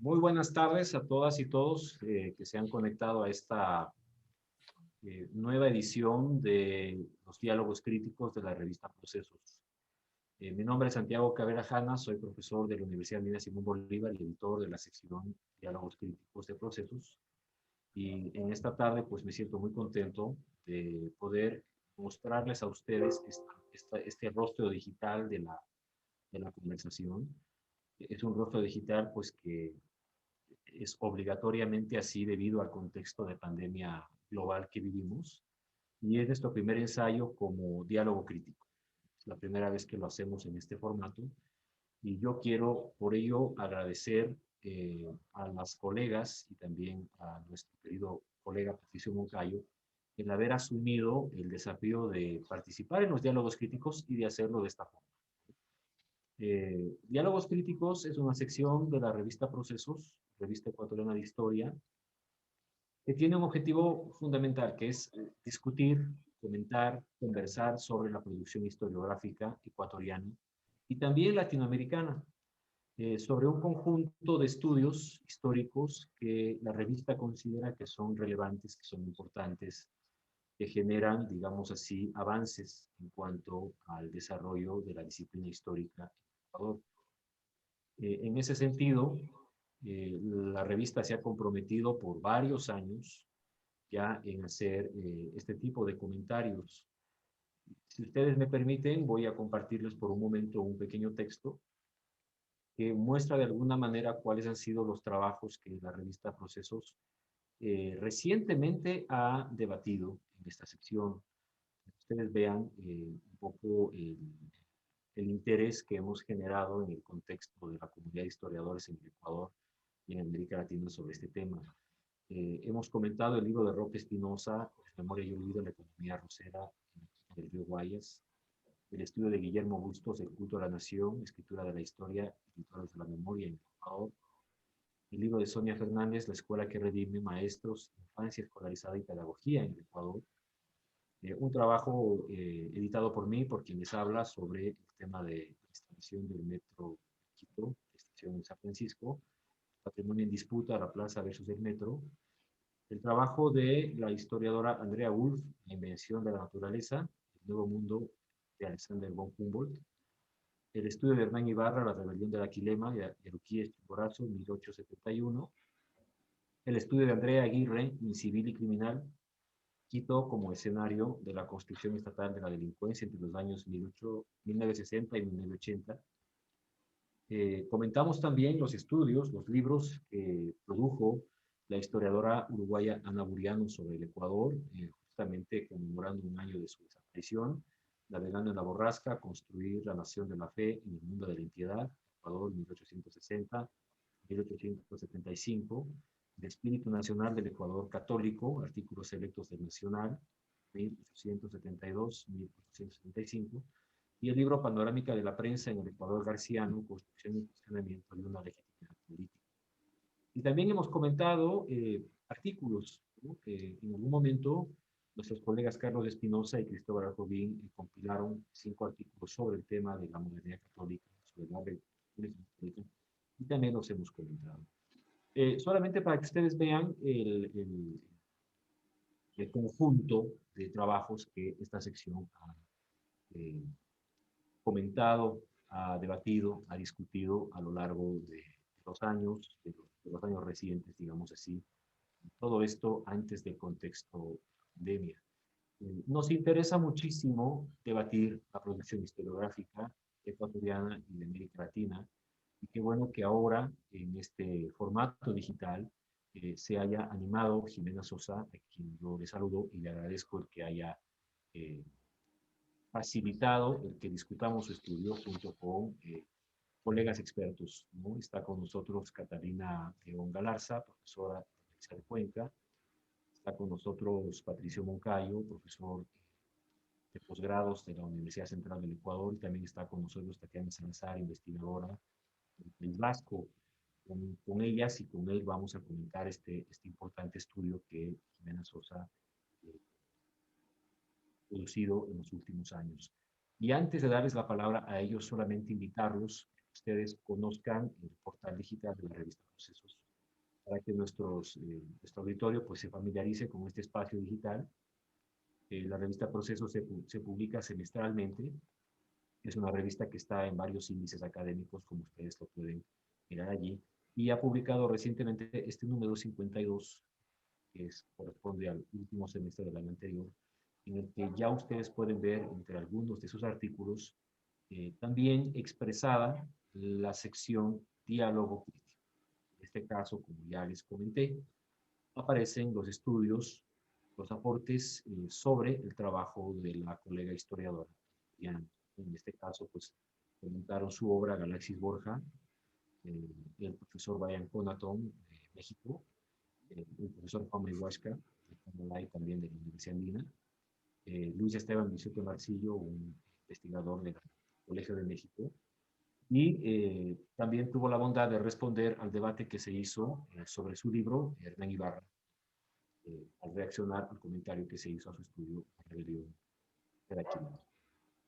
Muy buenas tardes a todas y todos que se han conectado a esta nueva edición de los diálogos críticos de la revista Procesos. Mi nombre es Santiago Cabrera Jana, soy profesor de la Universidad Mina Simón Bolívar y editor de la sección Diálogos Críticos de Procesos. Y en esta tarde pues me siento muy contento de poder mostrarles a ustedes este rostro digital de la conversación. Es un rostro digital pues que es obligatoriamente así debido al contexto de pandemia global que vivimos. Y es nuestro primer ensayo como diálogo crítico. Es la primera vez que lo hacemos en este formato. Y yo quiero por ello agradecer a las colegas y también a nuestro querido colega Patricio Moncayo el haber asumido el desafío de participar en los diálogos críticos y de hacerlo de esta forma. Diálogos Críticos es una sección de la revista Procesos, revista ecuatoriana de historia, que tiene un objetivo fundamental, que es discutir, comentar, conversar sobre la producción historiográfica ecuatoriana y también latinoamericana, sobre un conjunto de estudios históricos que la revista considera que son relevantes, que son importantes, que generan, digamos así, avances en cuanto al desarrollo de la disciplina histórica en Ecuador. En ese sentido, la revista se ha comprometido por varios años ya en hacer este tipo de comentarios. Si ustedes me permiten, voy a compartirles por un momento un pequeño texto que muestra de alguna manera cuáles han sido los trabajos que la revista Procesos recientemente ha debatido en esta sección. Ustedes vean un poco el interés que hemos generado en el contexto de la comunidad de historiadores en el Ecuador y en América Latina sobre este tema. Hemos comentado el libro de Roque Espinosa, Memoria y Olvido en la economía arrocera del río Guayas, el estudio de Guillermo Bustos, El culto a la nación, escritura de la historia, escritores de la memoria en el Ecuador, el libro de Sonia Fernández, La escuela que redime, maestros, infancia escolarizada y pedagogía en el Ecuador, un trabajo editado por mí, por quien les habla, sobre el tema de la instalación del metro Quito, estación en San Francisco, patrimonio en disputa, la plaza versus el metro, el trabajo de la historiadora Andrea Wolf, La invención de la naturaleza, El nuevo mundo de Alexander von Humboldt, el estudio de Hernán Ibarra, La rebelión de la Quilema, de Eruquíes Chimborazo, 1871, el estudio de Andrea Aguirre, Incivil y criminal, Quito como escenario de la construcción estatal de la delincuencia entre los años 1960 y 1980. Comentamos también los estudios, los libros que produjo la historiadora uruguaya Ana Buriano sobre el Ecuador, justamente conmemorando un año de su desaparición, Navegando en la borrasca, Construir la nación de la fe en el mundo de la impiedad, Ecuador 1860-1875, El espíritu nacional del Ecuador católico, artículos selectos del Nacional, 1872-1875, y el libro Panorámica de la prensa en el Ecuador Garciano, Construcción y Funcionamiento de una legitimidad política. Y también hemos comentado artículos, ¿no? Que en algún momento nuestros colegas Carlos Espinosa y Cristóbal Alcobín compilaron 5 artículos sobre el tema de la modernidad católica, sobre la República Católica, y también los hemos comentado. Solamente para que ustedes vean el conjunto de trabajos que esta sección ha eh, comentado, ha debatido, ha discutido a lo largo de los años, de los años recientes, digamos así. Todo esto antes del contexto de pandemia. Nos interesa muchísimo debatir la producción historiográfica ecuatoriana y de América Latina. Y qué bueno que ahora, en este formato digital, se haya animado Jimena Sosa, a quien yo le saludo y le agradezco el que haya eh, facilitado el que discutamos su estudio junto con colegas expertos, ¿no? Está con nosotros Catalina León Galarza, profesora de la Universidad de Cuenca. Está con nosotros Patricio Moncayo, profesor de posgrados de la Universidad Central del Ecuador. Y también está con nosotros Tatiana Salazar, investigadora del País Vasco. Con ellas y con él vamos a comentar este importante estudio que Jimena Sosa eh, producido en los últimos años. Y antes de darles la palabra a ellos, solamente invitarlos a que ustedes conozcan el portal digital de la revista Procesos, para que nuestro auditorio pues, se familiarice con este espacio digital. La revista Proceso se publica semestralmente. Es una revista que está en varios índices académicos, como ustedes lo pueden mirar allí. Y ha publicado recientemente este número 52, que corresponde al último semestre del año anterior, en el que ya ustedes pueden ver entre algunos de sus artículos también expresada la sección diálogo crítico. En este caso, como ya les comenté, aparecen los estudios, los aportes sobre el trabajo de la colega historiadora. En este caso, pues, comentaron su obra Galaxis Borja, el profesor Brian Conaton de México, el profesor Juan Mayhuasca, de Canadá y también de la Universidad Andina, Luis Esteban Bisuto Marcillo, un investigador del Colegio de México, y también tuvo la bondad de responder al debate que se hizo sobre su libro, Hernán Ibarra, al reaccionar al comentario que se hizo a su estudio La rebelión de la Chilena.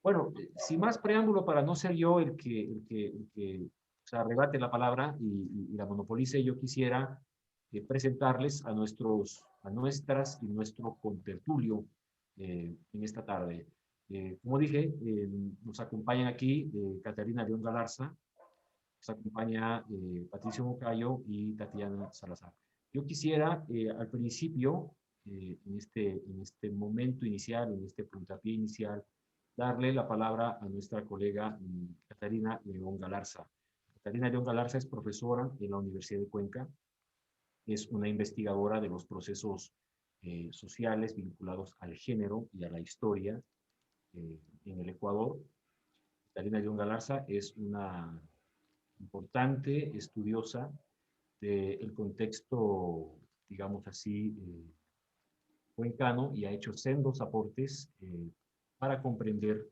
Bueno, sin más preámbulo, para no ser yo el que o sea, arrebate la palabra y la monopolice, yo quisiera presentarles a nuestras y nuestro contertulio en esta tarde. Como dije, nos acompañan aquí Catarina León Galarza, nos acompaña Patricio Mocayo y Tatiana Salazar. Yo quisiera al principio, en este momento inicial, en este puntapié inicial, darle la palabra a nuestra colega Catarina León Galarza. Catarina León Galarza es profesora en la Universidad de Cuenca, es una investigadora de los procesos sociales vinculados al género y a la historia en el Ecuador. Catarina León Galarza es una importante estudiosa del contexto, digamos así, cuencano, y ha hecho sendos aportes para comprender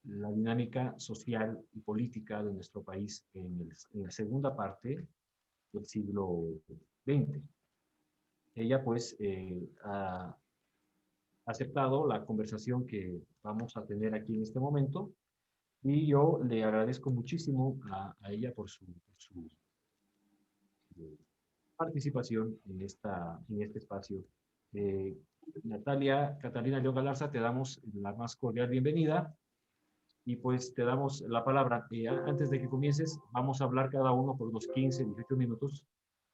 la dinámica social y política de nuestro país en la segunda parte del siglo XX. Ella pues ha aceptado la conversación que vamos a tener aquí en este momento, y yo le agradezco muchísimo a ella por su participación en este espacio. Eh, Natalia, Catalina León Galarza, te damos la más cordial bienvenida y pues te damos la palabra. Antes de que comiences, vamos a hablar cada uno por unos 15, 18 minutos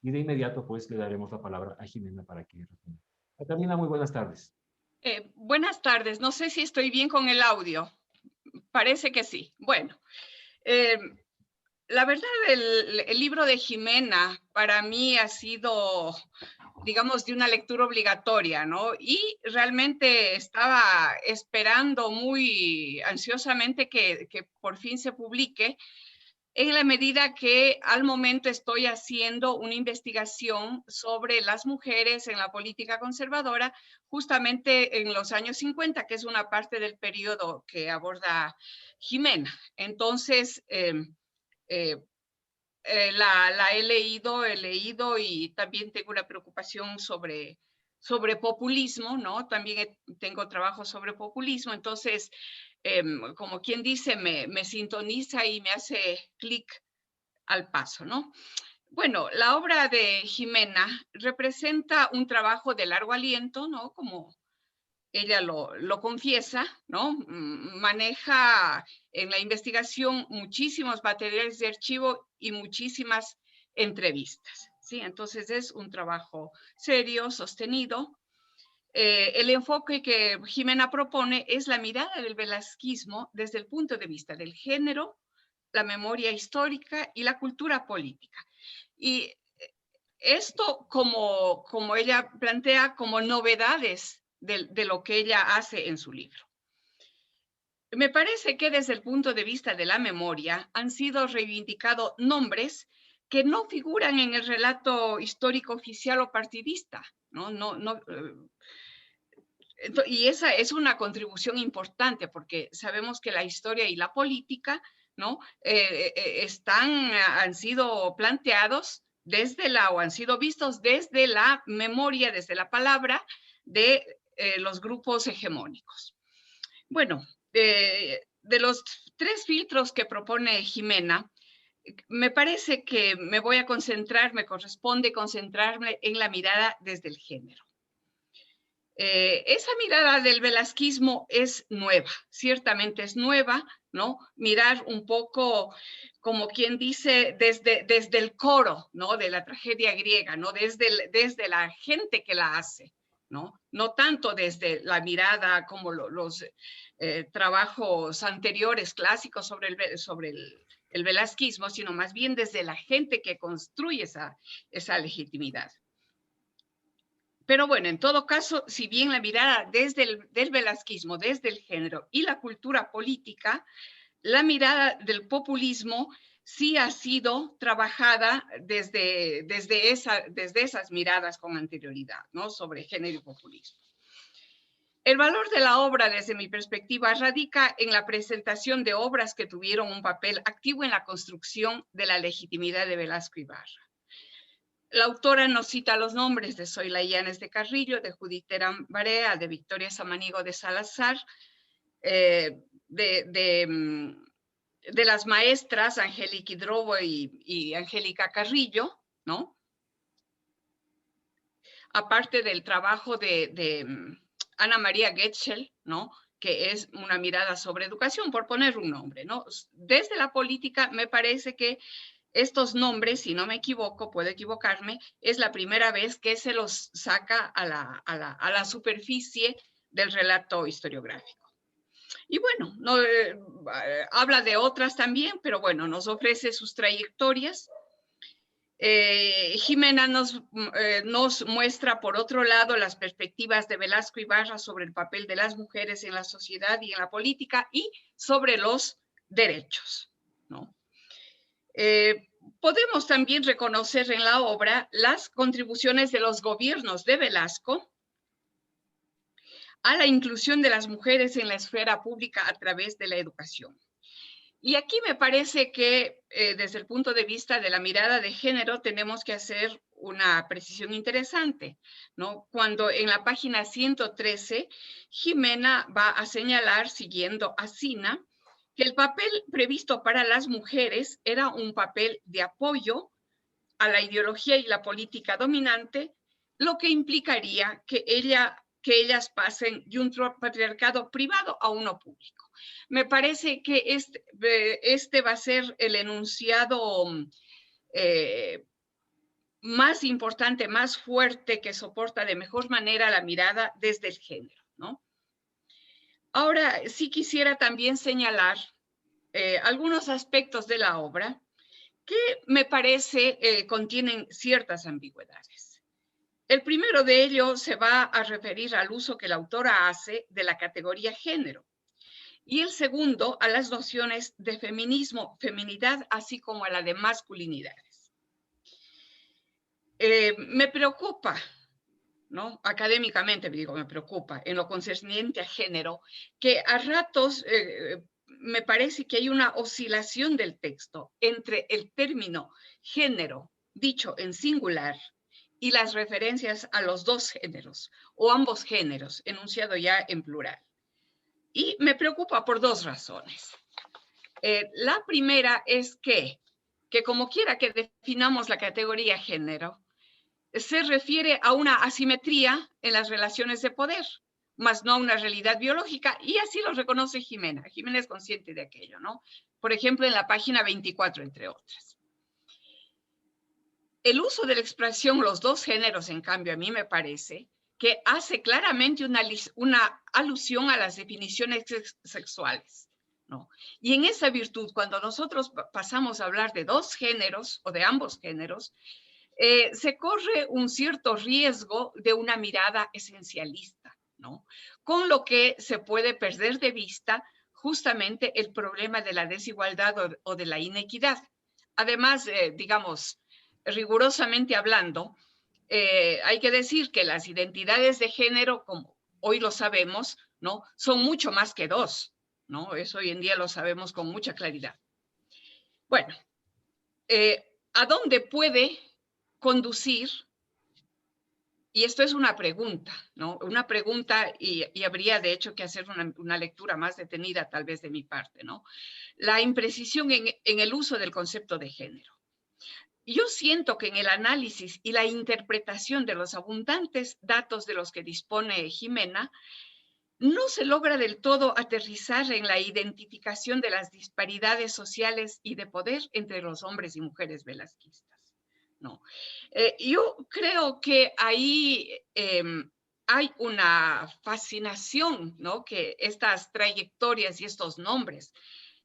y de inmediato pues le daremos la palabra a Jimena para que responda. Catalina, muy buenas tardes. Buenas tardes, no sé si estoy bien con el audio. Parece que sí. Bueno, eh, la verdad, el libro de Jimena para mí ha sido, digamos, de una lectura obligatoria, ¿no? Y realmente estaba esperando muy ansiosamente que por fin se publique, en la medida que al momento estoy haciendo una investigación sobre las mujeres en la política conservadora, justamente en los años 50, que es una parte del periodo que aborda Jimena. Entonces, la he leído y también tengo una preocupación sobre populismo, ¿no? También tengo trabajo sobre populismo, entonces, como quien dice, me sintoniza y me hace clic al paso, ¿no? Bueno, la obra de Jimena representa un trabajo de largo aliento, ¿no? Como ella lo confiesa, ¿no? Maneja en la investigación muchísimos materiales de archivo y muchísimas entrevistas, ¿sí? Entonces es un trabajo serio, sostenido. El enfoque que Jimena propone es la mirada del velasquismo desde el punto de vista del género, la memoria histórica y la cultura política. Y esto, como ella plantea, como novedades de lo que ella hace en su libro. Me parece que desde el punto de vista de la memoria han sido reivindicados nombres que no figuran en el relato histórico oficial o partidista, ¿no? Y esa es una contribución importante porque sabemos que la historia y la política, ¿no? Han sido planteados o han sido vistos desde la memoria, desde la palabra de los grupos hegemónicos. Bueno, de los tres filtros que propone Jimena, me parece que me voy a concentrar, me corresponde concentrarme en la mirada desde el género. Esa mirada del velasquismo es nueva, ciertamente es nueva, ¿no? Mirar un poco, como quien dice, desde el coro, ¿no? De la tragedia griega, ¿no? Desde la gente que la hace, ¿no? No tanto desde la mirada como los trabajos anteriores clásicos sobre el velasquismo, sino más bien desde la gente que construye esa legitimidad. Pero bueno, en todo caso, si bien la mirada del velasquismo, desde el género y la cultura política, la mirada del populismo sí ha sido trabajada desde esas miradas con anterioridad, ¿no? Sobre género y populismo. El valor de la obra, desde mi perspectiva, radica en la presentación de obras que tuvieron un papel activo en la construcción de la legitimidad de Velasco Ibarra. La autora nos cita los nombres de Zoila Yanes de Carrillo, de Judith Terán Barea, de Victoria Samaniego de Salazar, de las maestras Angélica Hidrobo y Angélica Carrillo, ¿no? Aparte del trabajo de Ana María Getschel, ¿no? Que es una mirada sobre educación, por poner un nombre, ¿no? Desde la política me parece que estos nombres, si no me equivoco, puedo equivocarme, es la primera vez que se los saca a la superficie del relato historiográfico. Y bueno, habla de otras también, pero bueno, nos ofrece sus trayectorias. Jimena nos muestra, por otro lado, las perspectivas de Velasco Ibarra sobre el papel de las mujeres en la sociedad y en la política y sobre los derechos, ¿no? Podemos también reconocer en la obra las contribuciones de los gobiernos de Velasco a la inclusión de las mujeres en la esfera pública a través de la educación. Y aquí me parece que desde el punto de vista de la mirada de género tenemos que hacer una precisión interesante, ¿no? Cuando en la página 113, Jimena va a señalar, siguiendo a Sina, que el papel previsto para las mujeres era un papel de apoyo a la ideología y la política dominante, lo que implicaría que ellas pasen de un patriarcado privado a uno público. Me parece que este va a ser el enunciado más importante, más fuerte, que soporta de mejor manera la mirada desde el género, ¿no? Ahora, sí quisiera también señalar algunos aspectos de la obra que me parece contienen ciertas ambigüedades. El primero de ellos se va a referir al uso que la autora hace de la categoría género, y el segundo a las nociones de feminismo, feminidad, así como a la de masculinidades. Me preocupa, ¿no? Académicamente, digo, me preocupa, en lo concerniente a género, que a ratos me parece que hay una oscilación del texto entre el término género, dicho en singular, y las referencias a los dos géneros, o ambos géneros, enunciado ya en plural. Y me preocupa por dos razones. La primera es que como quiera que definamos la categoría género, se refiere a una asimetría en las relaciones de poder, más no a una realidad biológica, y así lo reconoce Jimena. Jimena es consciente de aquello, ¿no? Por ejemplo, en la página 24, entre otras. El uso de la expresión los dos géneros, en cambio, a mí me parece que hace claramente una alusión a las definiciones sexuales, ¿no? Y en esa virtud, cuando nosotros pasamos a hablar de dos géneros o de ambos géneros, se corre un cierto riesgo de una mirada esencialista, ¿no? Con lo que se puede perder de vista justamente el problema de la desigualdad o de la inequidad. Además, digamos, rigurosamente hablando, hay que decir que las identidades de género, como hoy lo sabemos, ¿no? Son mucho más que dos, ¿no? Eso hoy en día lo sabemos con mucha claridad. Bueno, ¿a dónde puede conducir y esto es una pregunta, ¿no? Una pregunta y habría de hecho que hacer una lectura más detenida tal vez de mi parte, ¿no? La imprecisión en el uso del concepto de género. Yo siento que en el análisis y la interpretación de los abundantes datos de los que dispone Jimena, no se logra del todo aterrizar en la identificación de las disparidades sociales y de poder entre los hombres y mujeres velasquistas. No. Yo creo que ahí hay una fascinación, ¿no? Que estas trayectorias y estos nombres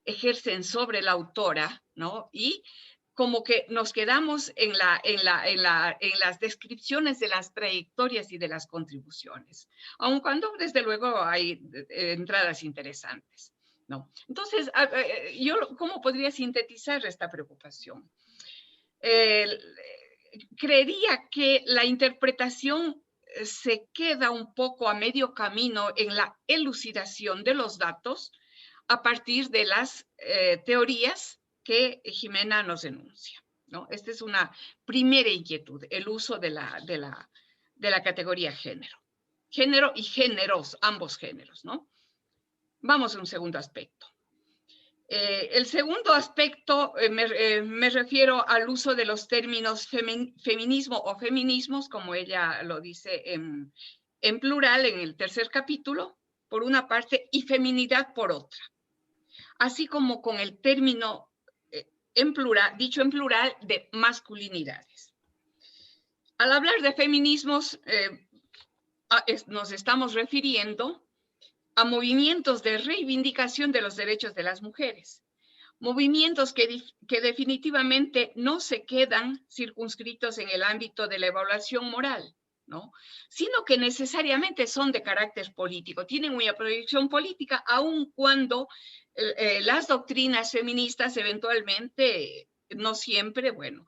ejercen sobre la autora, ¿no? Y como que nos quedamos en las descripciones de las trayectorias y de las contribuciones, aun cuando desde luego hay entradas interesantes, ¿no? Entonces, yo, ¿cómo podría sintetizar esta preocupación? Creería que la interpretación se queda un poco a medio camino en la elucidación de los datos a partir de las teorías que Jimena nos enuncia, ¿no? Esta es una primera inquietud, el uso de la categoría género. Género y géneros, ambos géneros, ¿no? Vamos a un segundo aspecto. El segundo aspecto me refiero al uso de los términos feminismo o feminismos, como ella lo dice en plural en el tercer capítulo, por una parte, y feminidad por otra. Así como con el término en plural, dicho en plural, de masculinidades. Al hablar de feminismos, nos estamos refiriendo a movimientos de reivindicación de los derechos de las mujeres, movimientos que definitivamente no se quedan circunscritos en el ámbito de la evaluación moral, ¿no? Sino que necesariamente son de carácter político, tienen una proyección política, aun cuando las doctrinas feministas eventualmente, no siempre, bueno,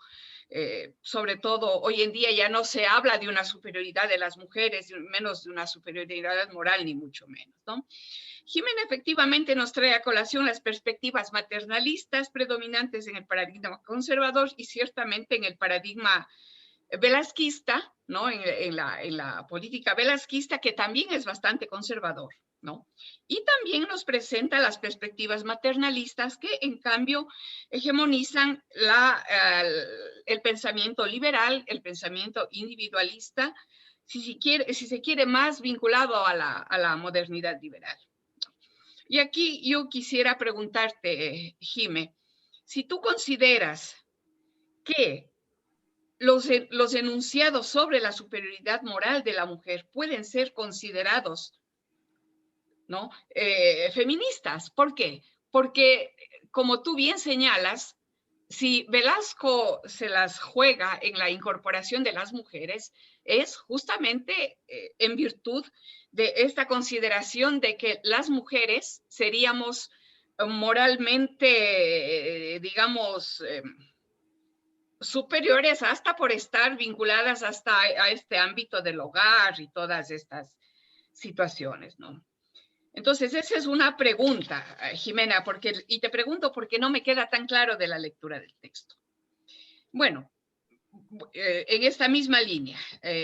sobre todo hoy en día ya no se habla de una superioridad de las mujeres, menos de una superioridad moral, ni mucho menos, ¿no? Jimena efectivamente nos trae a colación las perspectivas maternalistas predominantes en el paradigma conservador y ciertamente en el paradigma velasquista, ¿no? En la política velasquista, que también es bastante conservador, ¿no? Y también nos presenta las perspectivas maternalistas que, en cambio, hegemonizan el pensamiento liberal, el pensamiento individualista, si se quiere más vinculado a la modernidad liberal. Y aquí yo quisiera preguntarte, Jime, si tú consideras que los enunciados sobre la superioridad moral de la mujer pueden ser considerados, ¿no? Feministas. ¿Por qué? Porque, como tú bien señalas, si Velasco se las juega en la incorporación de las mujeres, es justamente en virtud de esta consideración de que las mujeres seríamos moralmente, digamos, superiores hasta por estar vinculadas hasta a este ámbito del hogar y todas estas situaciones, ¿no? Entonces, esa es una pregunta, Jimena, y te pregunto porque no me queda tan claro de la lectura del texto. Bueno, en esta misma línea,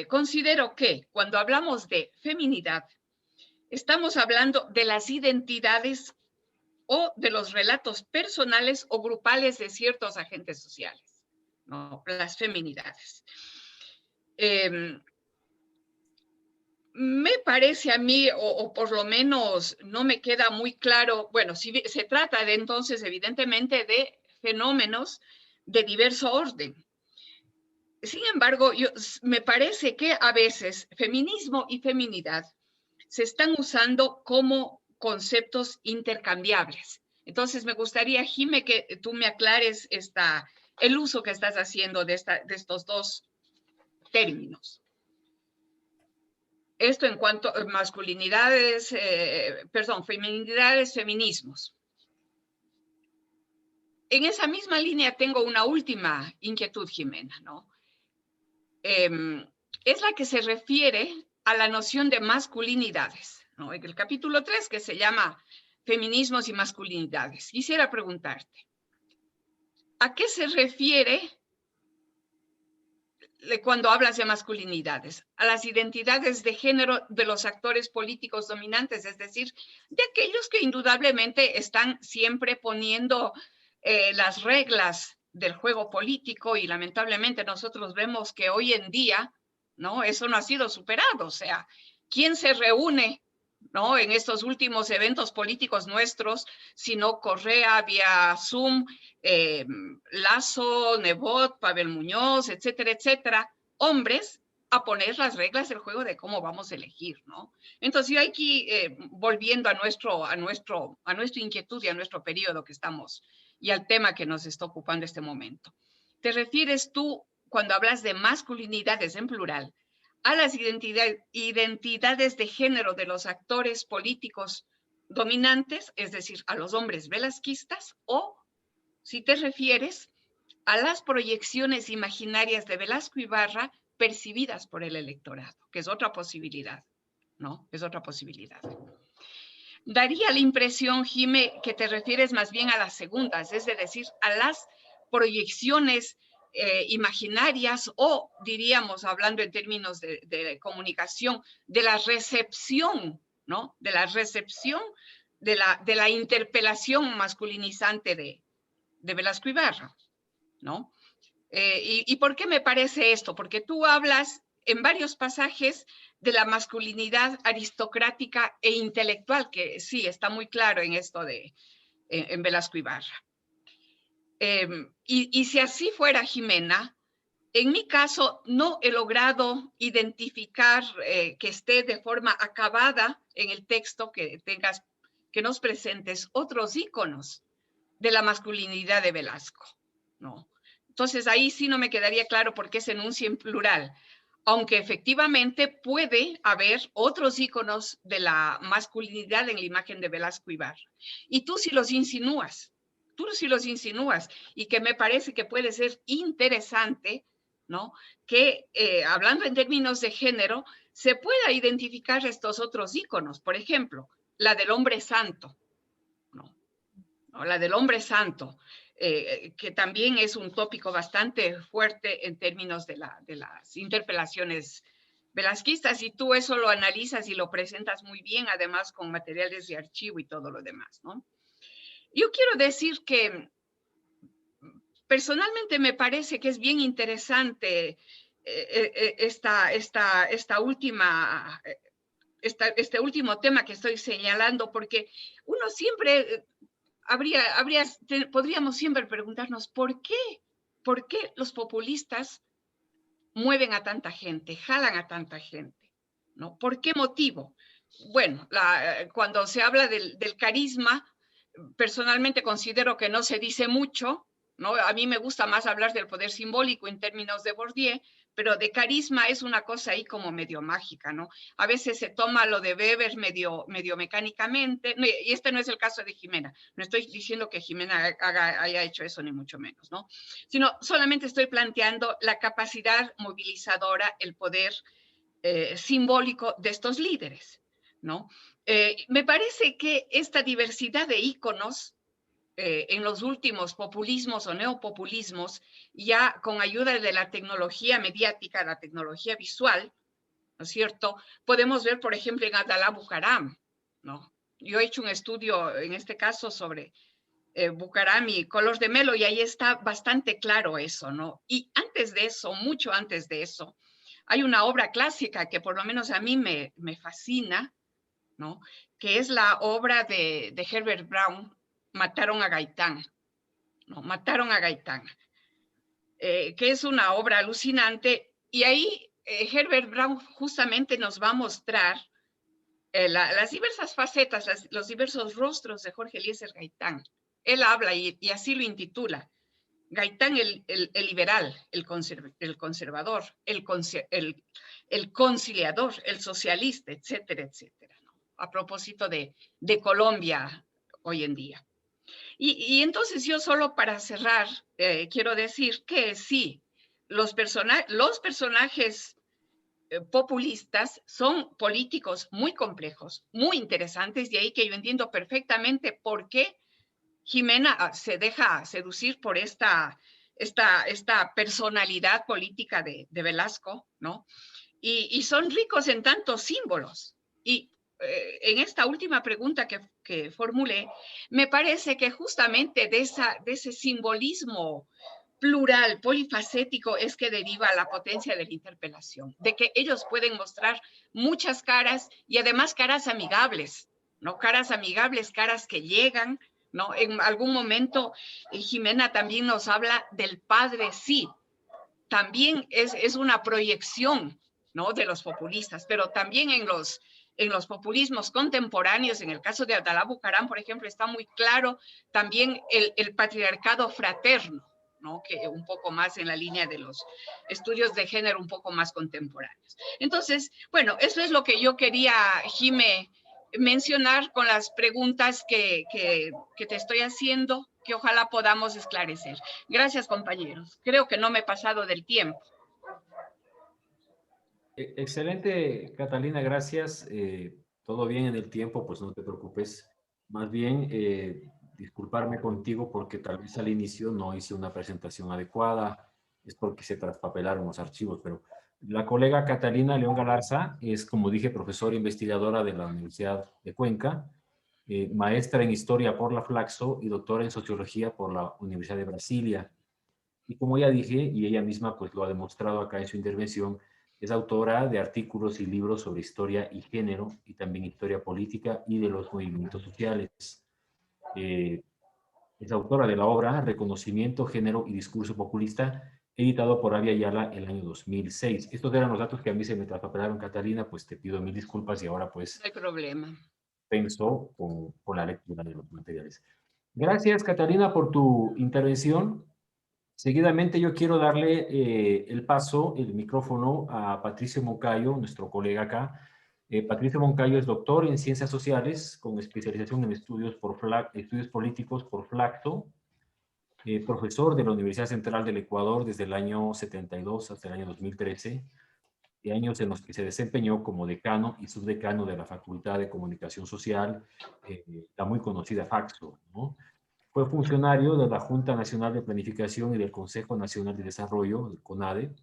considero que cuando hablamos de feminidad, estamos hablando de las identidades o de los relatos personales o grupales de ciertos agentes sociales, ¿no? Las feminidades. Me parece a mí, o por lo menos no me queda muy claro, bueno, si se trata de entonces evidentemente de fenómenos de diverso orden. Sin embargo, me parece que a veces feminismo y feminidad se están usando como conceptos intercambiables. Entonces, me gustaría, Jime, que tú me aclares el uso que estás haciendo de estos dos términos. Esto en cuanto a masculinidades, feminidades, feminismos. En esa misma línea tengo una última inquietud, Jimena, ¿no? Es la que se refiere a la noción de masculinidades, ¿no? En el capítulo 3, que se llama Feminismos y Masculinidades. Quisiera preguntarte, ¿a qué se refiere cuando hablas de masculinidades, a las identidades de género de los actores políticos dominantes, es decir, de aquellos que indudablemente están siempre poniendo las reglas del juego político y lamentablemente nosotros vemos que hoy en día, ¿no? Eso no ha sido superado, o sea, ¿quién se reúne, ¿no? En estos últimos eventos políticos nuestros, sino Correa vía Zoom, Lazo, Nebot, Pavel Muñoz, etcétera, etcétera, hombres a poner las reglas del juego de cómo vamos a elegir, ¿no? Entonces, yo aquí, volviendo a nuestra inquietud y a nuestro periodo que estamos, y al tema que nos está ocupando este momento. ¿Te refieres tú, cuando hablas de masculinidades en plural, a las identidades de género de los actores políticos dominantes, es decir, a los hombres velasquistas, o si te refieres a las proyecciones imaginarias de Velasco Ibarra percibidas por el electorado, que es otra posibilidad, ¿no? Es otra posibilidad. Daría la impresión, Jime, que te refieres más bien a las segundas, es decir, a las proyecciones imaginarias o, diríamos, hablando en términos de comunicación, de la recepción, ¿no? De la recepción de la interpelación masculinizante de Velasco Ibarra, ¿no? ¿Y por qué me parece esto? Porque tú hablas en varios pasajes de la masculinidad aristocrática e intelectual, que sí, está muy claro en esto en Velasco Ibarra. Y si así fuera, Jimena, en mi caso no he logrado identificar que esté de forma acabada en el texto que nos presentes otros íconos de la masculinidad de Velasco, ¿no? Entonces ahí sí no me quedaría claro por qué se enuncia en plural, aunque efectivamente puede haber otros íconos de la masculinidad en la imagen de Velasco Ibarra. Y tú sí los insinúas, y que me parece que puede ser interesante, ¿no? Que hablando en términos de género, se pueda identificar estos otros íconos, por ejemplo, la del hombre santo, ¿no? La del hombre santo, que también es un tópico bastante fuerte en términos de las interpelaciones velasquistas, y tú eso lo analizas y lo presentas muy bien, además con materiales de archivo y todo lo demás, ¿no? Yo quiero decir que personalmente me parece que es bien interesante este último tema que estoy señalando, porque uno siempre podríamos siempre preguntarnos ¿por qué los populistas mueven a tanta gente, jalan a tanta gente, ¿no? ¿Por qué motivo? Bueno, cuando se habla del carisma, personalmente considero que no se dice mucho, ¿no? A mí me gusta más hablar del poder simbólico en términos de Bourdieu, pero de carisma es una cosa ahí como medio mágica, ¿no? A veces se toma lo de Weber medio mecánicamente, y este no es el caso de Jimena, no estoy diciendo que Jimena haya hecho eso, ni mucho menos, ¿no? Sino solamente estoy planteando la capacidad movilizadora, el poder simbólico de estos líderes, ¿no? Me parece que esta diversidad de íconos en los últimos populismos o neopopulismos, ya con ayuda de la tecnología mediática, la tecnología visual, ¿no es cierto? Podemos ver, por ejemplo, en Abdalá Bucaram, ¿no? Yo he hecho un estudio, en este caso, sobre Bucaram y Colors de Melo, y ahí está bastante claro eso, ¿no? Y antes de eso, mucho antes de eso, hay una obra clásica que por lo menos a mí me fascina, ¿no? Que es la obra de Herbert Brown, Mataron a Gaitán, ¿no? Mataron a Gaitán, que es una obra alucinante, y ahí Herbert Brown justamente nos va a mostrar las diversas facetas, los diversos rostros de Jorge Eliezer Gaitán. Él habla y así lo intitula: Gaitán el liberal, el conservador, el conciliador, el socialista, etcétera, etcétera, ¿no? A propósito de Colombia hoy en día. Y entonces yo solo para cerrar, quiero decir que sí, los personajes populistas son políticos muy complejos, muy interesantes, de ahí que yo entiendo perfectamente por qué Jimena se deja seducir por esta esta personalidad política de Velasco, ¿no? Y son ricos en tantos símbolos. Y en esta última pregunta que formulé, me parece que justamente de ese simbolismo plural, polifacético, es que deriva la potencia de la interpelación, de que ellos pueden mostrar muchas caras y además caras amigables, ¿no? Caras amigables, caras que llegan, ¿no? En algún momento Jimena también nos habla del padre sí, también es una proyección, ¿no? De los populistas, pero también en los populismos contemporáneos, en el caso de Abdalá Bucaram, por ejemplo, está muy claro también el patriarcado fraterno, ¿no? Que un poco más en la línea de los estudios de género un poco más contemporáneos. Entonces, bueno, eso es lo que yo quería, Jime, mencionar con las preguntas que te estoy haciendo, que ojalá podamos esclarecer. Gracias, compañeros. Creo que no me he pasado del tiempo. Excelente, Catalina, gracias. Todo bien en el tiempo, pues no te preocupes. Más bien, disculparme contigo porque tal vez al inicio no hice una presentación adecuada, es porque se traspapelaron los archivos, pero la colega Catalina León Galarza es, como dije, profesora investigadora de la Universidad de Cuenca, maestra en Historia por la Flaxo y doctora en Sociología por la Universidad de Brasilia. Y como ya dije, y ella misma pues lo ha demostrado acá en su intervención, es autora de artículos y libros sobre historia y género, y también historia política y de los movimientos sociales. Eh, es autora de la obra Reconocimiento, Género y Discurso Populista, editado por Avia Yala el año 2006. Estos eran los datos que a mí se me traspapelaron, Catalina, pues te pido mil disculpas y ahora pues No hay problema. penso con la lectura de los materiales. Gracias, Catalina, por tu intervención. Seguidamente yo quiero darle el micrófono a Patricio Moncayo, nuestro colega acá. Patricio Moncayo es doctor en Ciencias Sociales con especialización en estudios políticos por Flaxo, profesor de la Universidad Central del Ecuador desde el año 72 hasta el año 2013, y años en los que se desempeñó como decano y subdecano de la Facultad de Comunicación Social, la muy conocida Flaxo, ¿no? Fue funcionario de la Junta Nacional de Planificación y del Consejo Nacional de Desarrollo, el CONADE,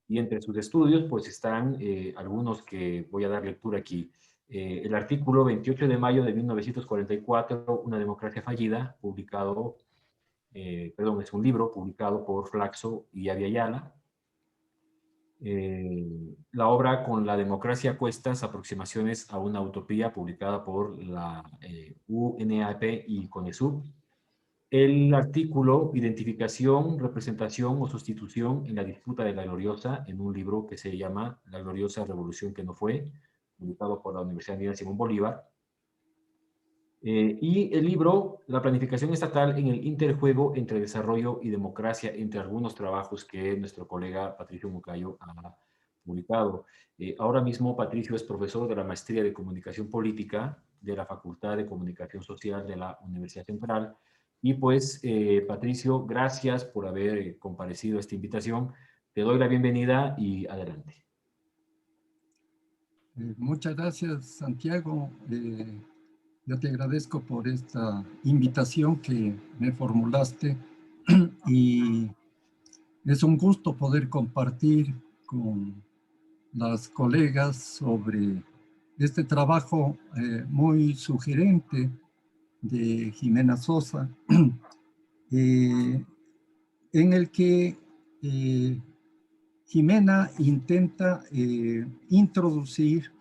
y entre sus estudios pues están algunos que voy a dar lectura aquí. El artículo 28 de mayo de 1944, Una democracia fallida, publicado, es un libro publicado por Flaxo y Avia Yala. La obra Con la democracia a cuestas, aproximaciones a una utopía, publicada por la UNAP y CONESUB. El artículo Identificación, representación o sustitución en la disputa de la gloriosa, en un libro que se llama La gloriosa revolución que no fue, publicado por la Universidad Andina Simón Bolívar. Y el libro La planificación estatal en el interjuego entre desarrollo y democracia, entre algunos trabajos que nuestro colega Patricio Moncayo ha publicado. Ahora mismo Patricio es profesor de la Maestría de Comunicación Política de la Facultad de Comunicación Social de la Universidad Central. Y pues, Patricio, gracias por haber comparecido a esta invitación. Te doy la bienvenida y adelante. Muchas gracias, Santiago. Yo te agradezco por esta invitación que me formulaste y es un gusto poder compartir con las colegas sobre este trabajo muy sugerente de Jimena Sosa, en el que Jimena intenta introducir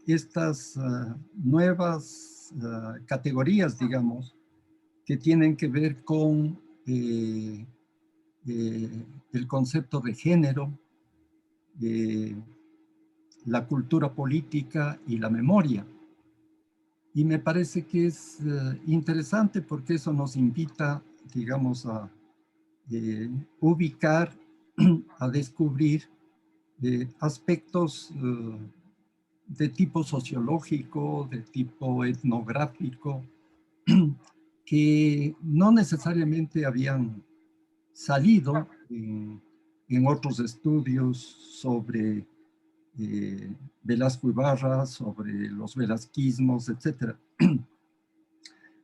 estas nuevas categorías, digamos, que tienen que ver con el concepto de género, la cultura política y la memoria. Y me parece que es interesante porque eso nos invita, digamos, a ubicar, a descubrir aspectos de tipo sociológico, de tipo etnográfico, que no necesariamente habían salido en otros estudios sobre Velasco Ibarra, sobre los velasquismos, etc.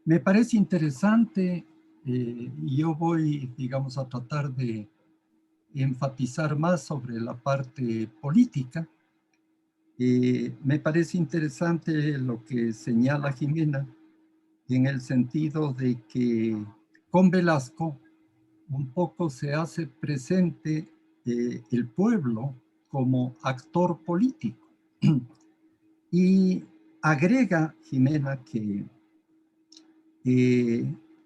Me parece interesante yo voy, digamos, a tratar de enfatizar más sobre la parte política. Me parece interesante lo que señala Jimena, en el sentido de que con Velasco un poco se hace presente el pueblo como actor político. Y agrega Jimena que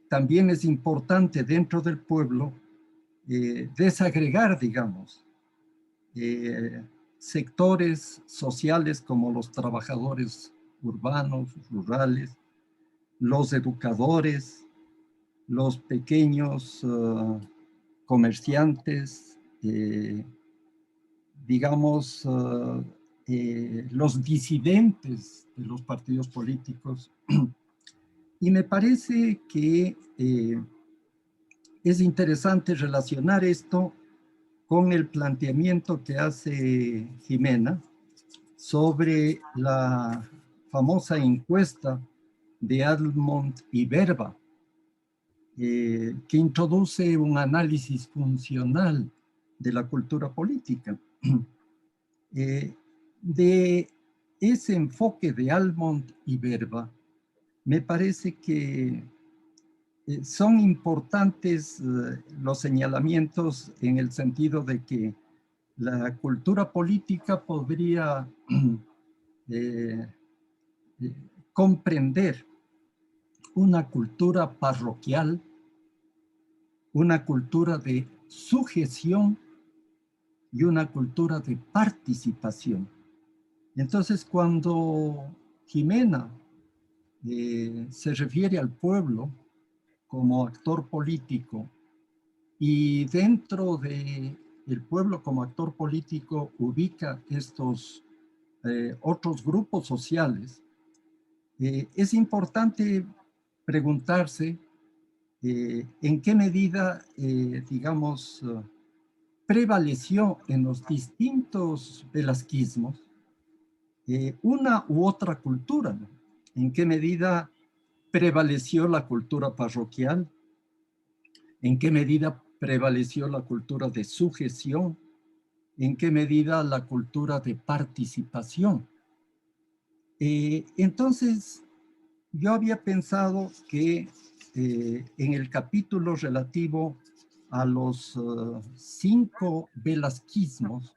también es importante dentro del pueblo desagregar, digamos, sectores sociales como los trabajadores urbanos, rurales, los educadores, los pequeños comerciantes, digamos, los disidentes de los partidos políticos. Y me parece que es interesante relacionar esto con el planteamiento que hace Jimena sobre la famosa encuesta de Almond y Verba, que introduce un análisis funcional de la cultura política. De ese enfoque de Almond y Verba, me parece que son importantes los señalamientos en el sentido de que la cultura política podría comprender una cultura parroquial, una cultura de sujeción y una cultura de participación. Entonces, cuando Jimena se refiere al pueblo como actor político y dentro del pueblo como actor político ubica estos otros grupos sociales, es importante preguntarse en qué medida, digamos, prevaleció en los distintos velasquismos una u otra cultura, ¿no? En qué medida prevaleció la cultura parroquial, en qué medida prevaleció la cultura de sujeción, en qué medida la cultura de participación. Entonces, yo había pensado que en el capítulo relativo a los 5 velasquismos,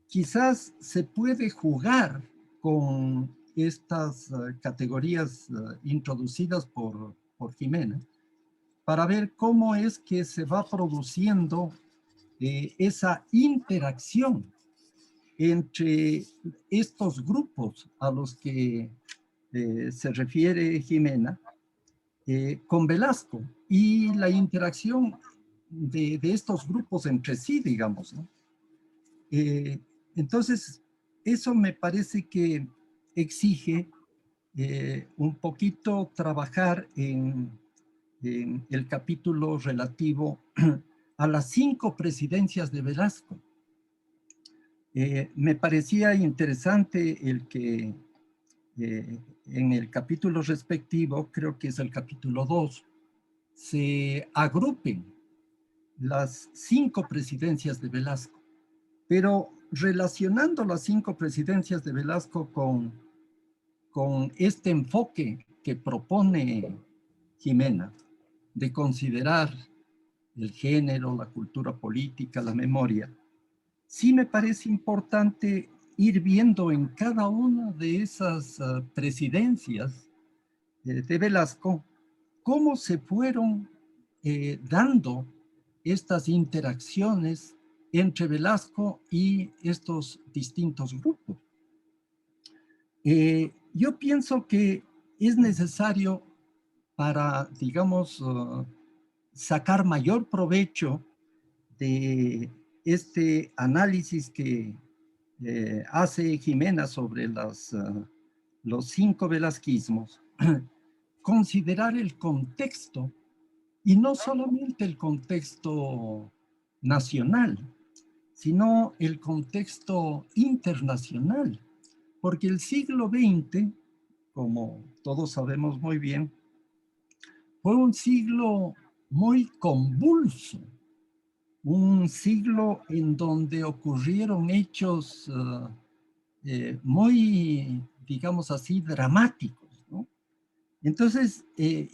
quizás se puede jugar con estas categorías introducidas por Jimena, para ver cómo es que se va produciendo esa interacción entre estos grupos a los que se refiere Jimena con Velasco y la interacción de estos grupos entre sí, digamos, ¿no? Entonces, eso me parece que exige un poquito trabajar en el capítulo relativo a las 5 presidencias de Velasco. Me parecía interesante el que en el capítulo respectivo, creo que es el capítulo 2, se agrupen las 5 presidencias de Velasco, pero relacionando las 5 presidencias de Velasco con este enfoque que propone Jimena, de considerar el género, la cultura política, la memoria, sí me parece importante ir viendo en cada una de esas presidencias de Velasco cómo se fueron dando estas interacciones entre Velasco y estos distintos grupos. Yo pienso que es necesario para, digamos, sacar mayor provecho de este análisis que hace Jimena sobre los 5 velasquismos, considerar el contexto, y no solamente el contexto nacional, sino el contexto internacional, porque el siglo XX, como todos sabemos muy bien, fue un siglo muy convulso, un siglo en donde ocurrieron hechos muy, digamos así, dramáticos, ¿no? Entonces,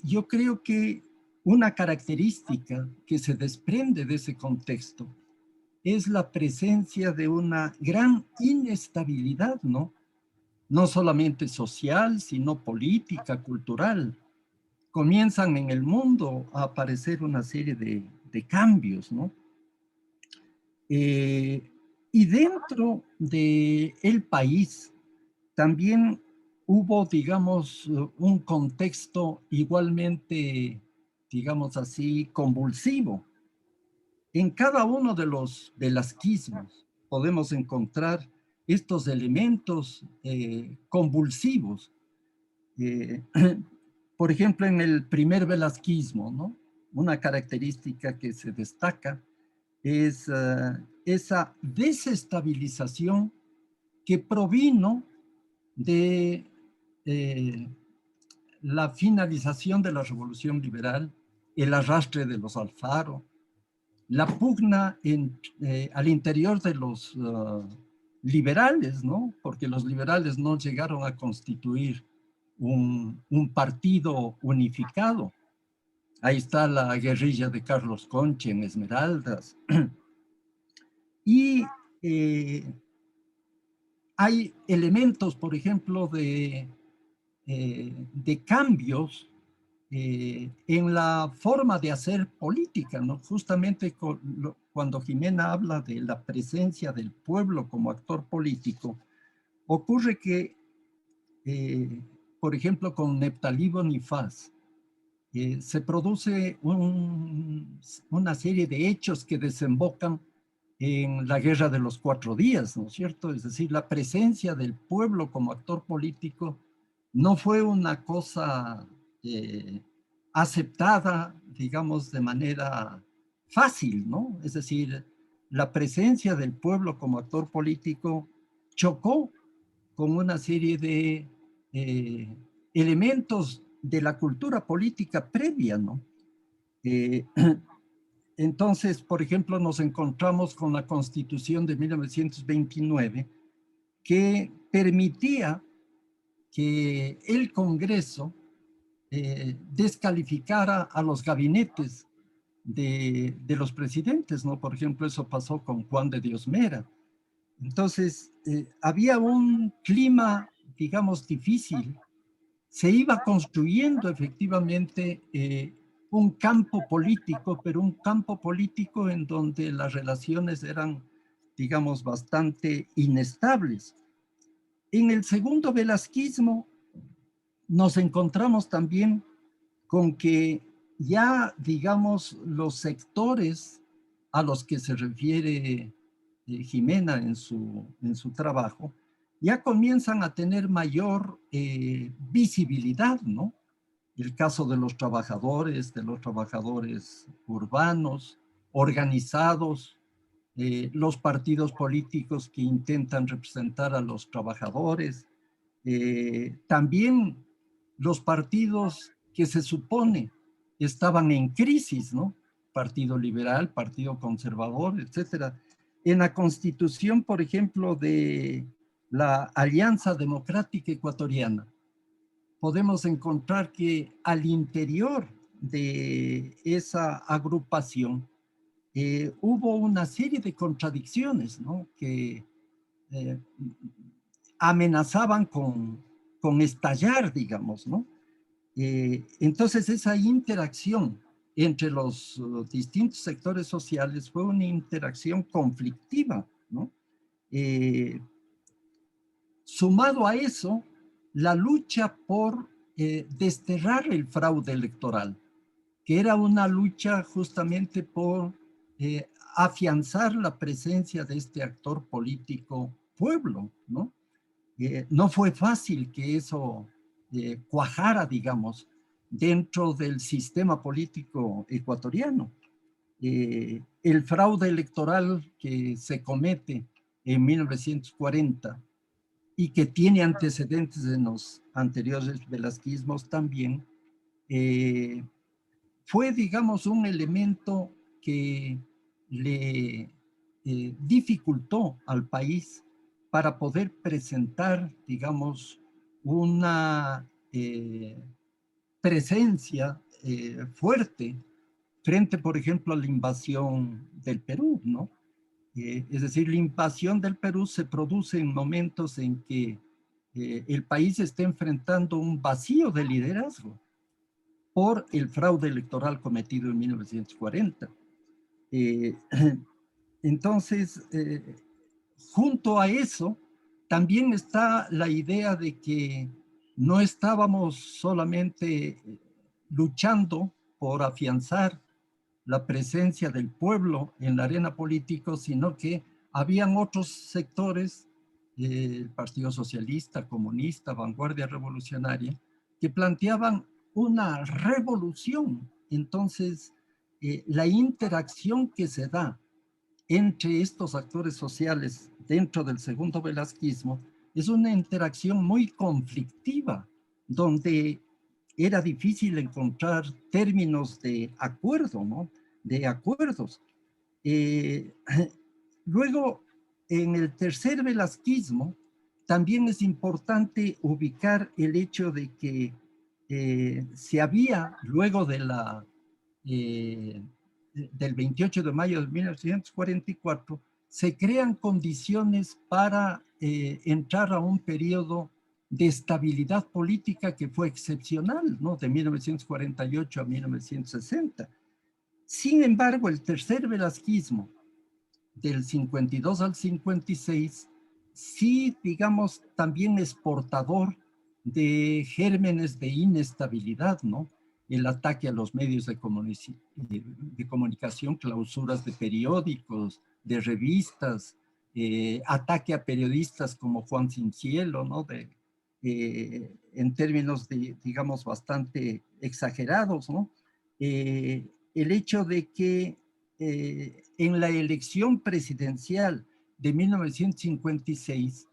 yo creo que una característica que se desprende de ese contexto es la presencia de una gran inestabilidad, ¿no? No solamente social, sino política, cultural. Comienzan en el mundo a aparecer una serie de cambios, ¿no? Y dentro del país también hubo, digamos, un contexto igualmente, digamos así, convulsivo. En cada uno de los velasquismos podemos encontrar estos elementos convulsivos. Eh, por ejemplo, en el primer velasquismo, ¿no? Una característica que se destaca es esa desestabilización que provino de la finalización de la Revolución Liberal, el arrastre de los Alfaro, la pugna al interior de los liberales, ¿no? Porque los liberales no llegaron a constituir un partido unificado. Ahí está la guerrilla de Carlos Concha en Esmeraldas. Y hay elementos, por ejemplo, de cambios en la forma de hacer política, ¿no? Justamente cuando Jimena habla de la presencia del pueblo como actor político, ocurre que, por ejemplo, con Neptalí Bonifaz, se produce una serie de hechos que desembocan en la Guerra de los 4 días, ¿no es cierto? Es decir, la presencia del pueblo como actor político no fue una cosa aceptada, digamos, de manera fácil, ¿no? Es decir, la presencia del pueblo como actor político chocó con una serie de elementos de la cultura política previa, ¿no? Eh, entonces, por ejemplo, nos encontramos con la Constitución de 1929 que permitía que el Congreso descalificara a los gabinetes de los presidentes, ¿no? Por ejemplo, eso pasó con Juan de Dios Mera. Entonces, había un clima, digamos, difícil. Se iba construyendo efectivamente un campo político, pero un campo político en donde las relaciones eran, digamos, bastante inestables. En el segundo velasquismo nos encontramos también con que ya, digamos, los sectores a los que se refiere Jimena en su trabajo, ya comienzan a tener mayor visibilidad, ¿no? El caso de los trabajadores urbanos, organizados, los partidos políticos que intentan representar a los trabajadores, también los partidos que se supone estaban en crisis, ¿no? Partido Liberal, Partido Conservador, etcétera. En la constitución, por ejemplo, de la Alianza Democrática Ecuatoriana, podemos encontrar que al interior de esa agrupación hubo una serie de contradicciones, ¿no? Que amenazaban con estallar, digamos, ¿no? Entonces esa interacción entre los distintos sectores sociales fue una interacción conflictiva, ¿no? Sumado a eso, la lucha por desterrar el fraude electoral, que era una lucha justamente por afianzar la presencia de este actor político pueblo, ¿no? No fue fácil que eso cuajara, digamos, dentro del sistema político ecuatoriano. El fraude electoral que se comete en 1940 y que tiene antecedentes en los anteriores velasquismos también, fue, digamos, un elemento que le dificultó al país para poder presentar, digamos, una presencia fuerte frente, por ejemplo, a la invasión del Perú, ¿no? Es decir, la invasión del Perú se produce en momentos en que el país está enfrentando un vacío de liderazgo por el fraude electoral cometido en 1940. Entonces, junto a eso, también está la idea de que no estábamos solamente luchando por afianzar la presencia del pueblo en la arena política, sino que habían otros sectores, el Partido Socialista, Comunista, Vanguardia Revolucionaria, que planteaban una revolución. Entonces, la interacción que se da entre estos actores sociales dentro del segundo velasquismo es una interacción muy conflictiva, donde era difícil encontrar términos de acuerdo, ¿no? De acuerdos. Eh, luego, en el tercer velasquismo, también es importante ubicar el hecho de que se había, luego de del 28 de mayo de 1944, se crean condiciones para entrar a un periodo de estabilidad política que fue excepcional, ¿no? De 1948 a 1960. Sin embargo, el tercer velasquismo, del 52 al 56, sí, digamos, también es portador de gérmenes de inestabilidad, ¿no? El ataque a los medios de comunicación, clausuras de periódicos, de revistas, ataque a periodistas como Juan Cincielo, ¿no? En términos, digamos, bastante exagerados, ¿no? El hecho de que en la elección presidencial de 1956,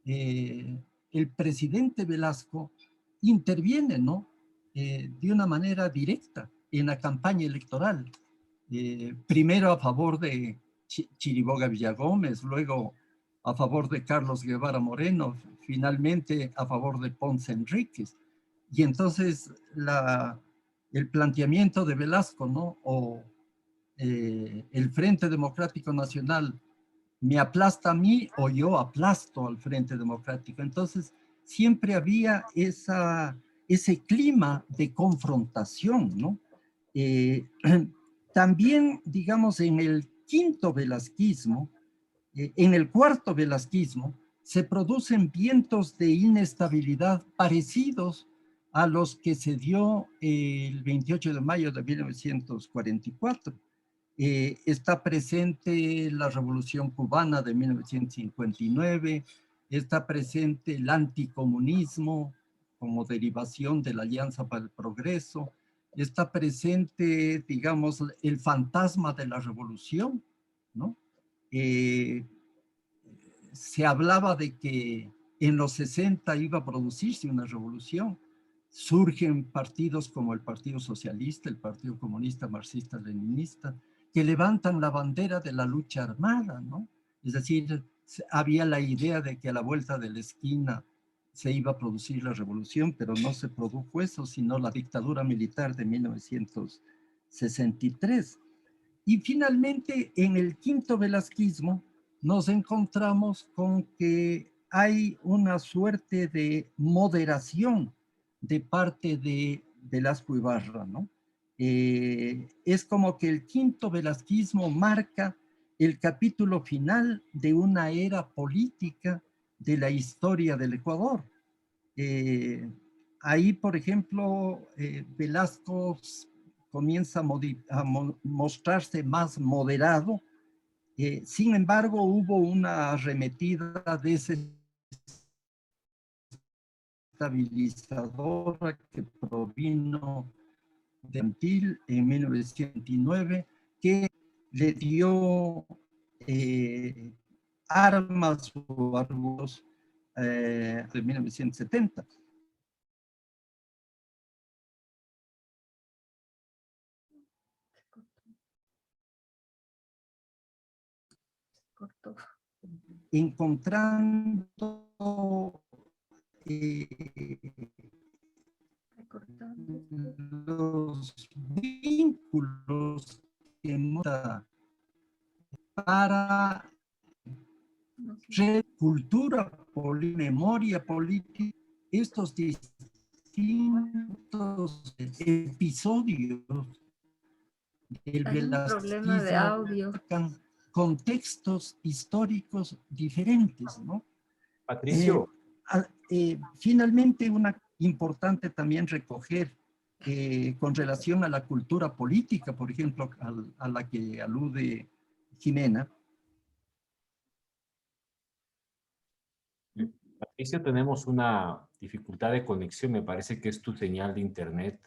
el presidente Velasco interviene, ¿no? De una manera directa en la campaña electoral. Primero a favor de Chiriboga Villagómez, luego a favor de Carlos Guevara Moreno, finalmente a favor de Ponce Enríquez. Y entonces el planteamiento de Velasco, ¿no? O el Frente Democrático Nacional me aplasta a mí o yo aplasto al Frente Democrático. Entonces, siempre había ese clima de confrontación, ¿no? También, digamos, en el quinto velasquismo, en el cuarto velasquismo, se producen vientos de inestabilidad parecidos a los que se dio el 28 de mayo de 1944. Está presente la Revolución Cubana de 1959, está presente el anticomunismo como derivación de la Alianza para el Progreso, está presente, digamos, el fantasma de la revolución, ¿no? Se hablaba de que en los 60 iba a producirse una revolución. Surgen partidos como el Partido Socialista, el Partido Comunista Marxista-Leninista, que levantan la bandera de la lucha armada, ¿no? Es decir, había la idea de que a la vuelta de la esquina se iba a producir la revolución, pero no se produjo eso, sino la dictadura militar de 1963. Y finalmente, en el quinto velasquismo, nos encontramos con que hay una suerte de moderación de parte de Velasco Ibarra, ¿no? Es como que el quinto velasquismo marca el capítulo final de una era política de la historia del Ecuador. Ahí, por ejemplo, Velasco comienza a mostrarse más moderado. Sin embargo, hubo una arremetida desestabilizadora que provino de Antil en 1929, que le dio armas o argumentos de 1970. encontrando los vínculos que hemos para cultura, memoria política, estos distintos episodios del problema de audio. Contextos históricos diferentes, ¿no? Patricio. Finalmente, una importante también recoger con relación a la cultura política, por ejemplo, a la que alude Jimena. Patricio, tenemos una dificultad de conexión, me parece que es tu señal de internet.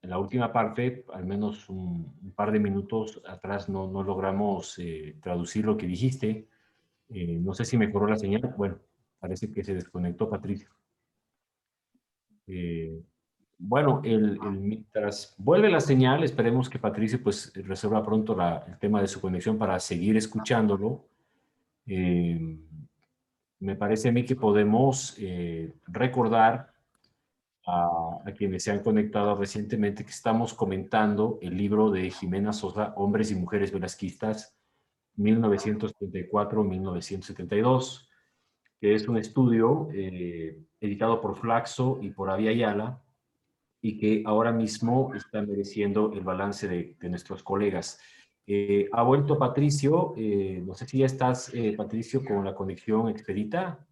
En la última parte, al menos un par de minutos atrás, no logramos traducir lo que dijiste. No sé si mejoró la señal. Bueno, parece que se desconectó Patricio. Bueno, mientras vuelve la señal, esperemos que Patricio pues resuelva pronto el tema de su conexión para seguir escuchándolo. Me parece a mí que podemos recordar a quienes se han conectado recientemente que estamos comentando el libro de Jimena Sosa, Hombres y Mujeres Velasquistas, 1974-1972, que es un estudio editado por Flaxo y por Avia Ayala, y que ahora mismo está mereciendo el balance de nuestros colegas. Ha vuelto Patricio, no sé si ya estás, Patricio, con la conexión expedita.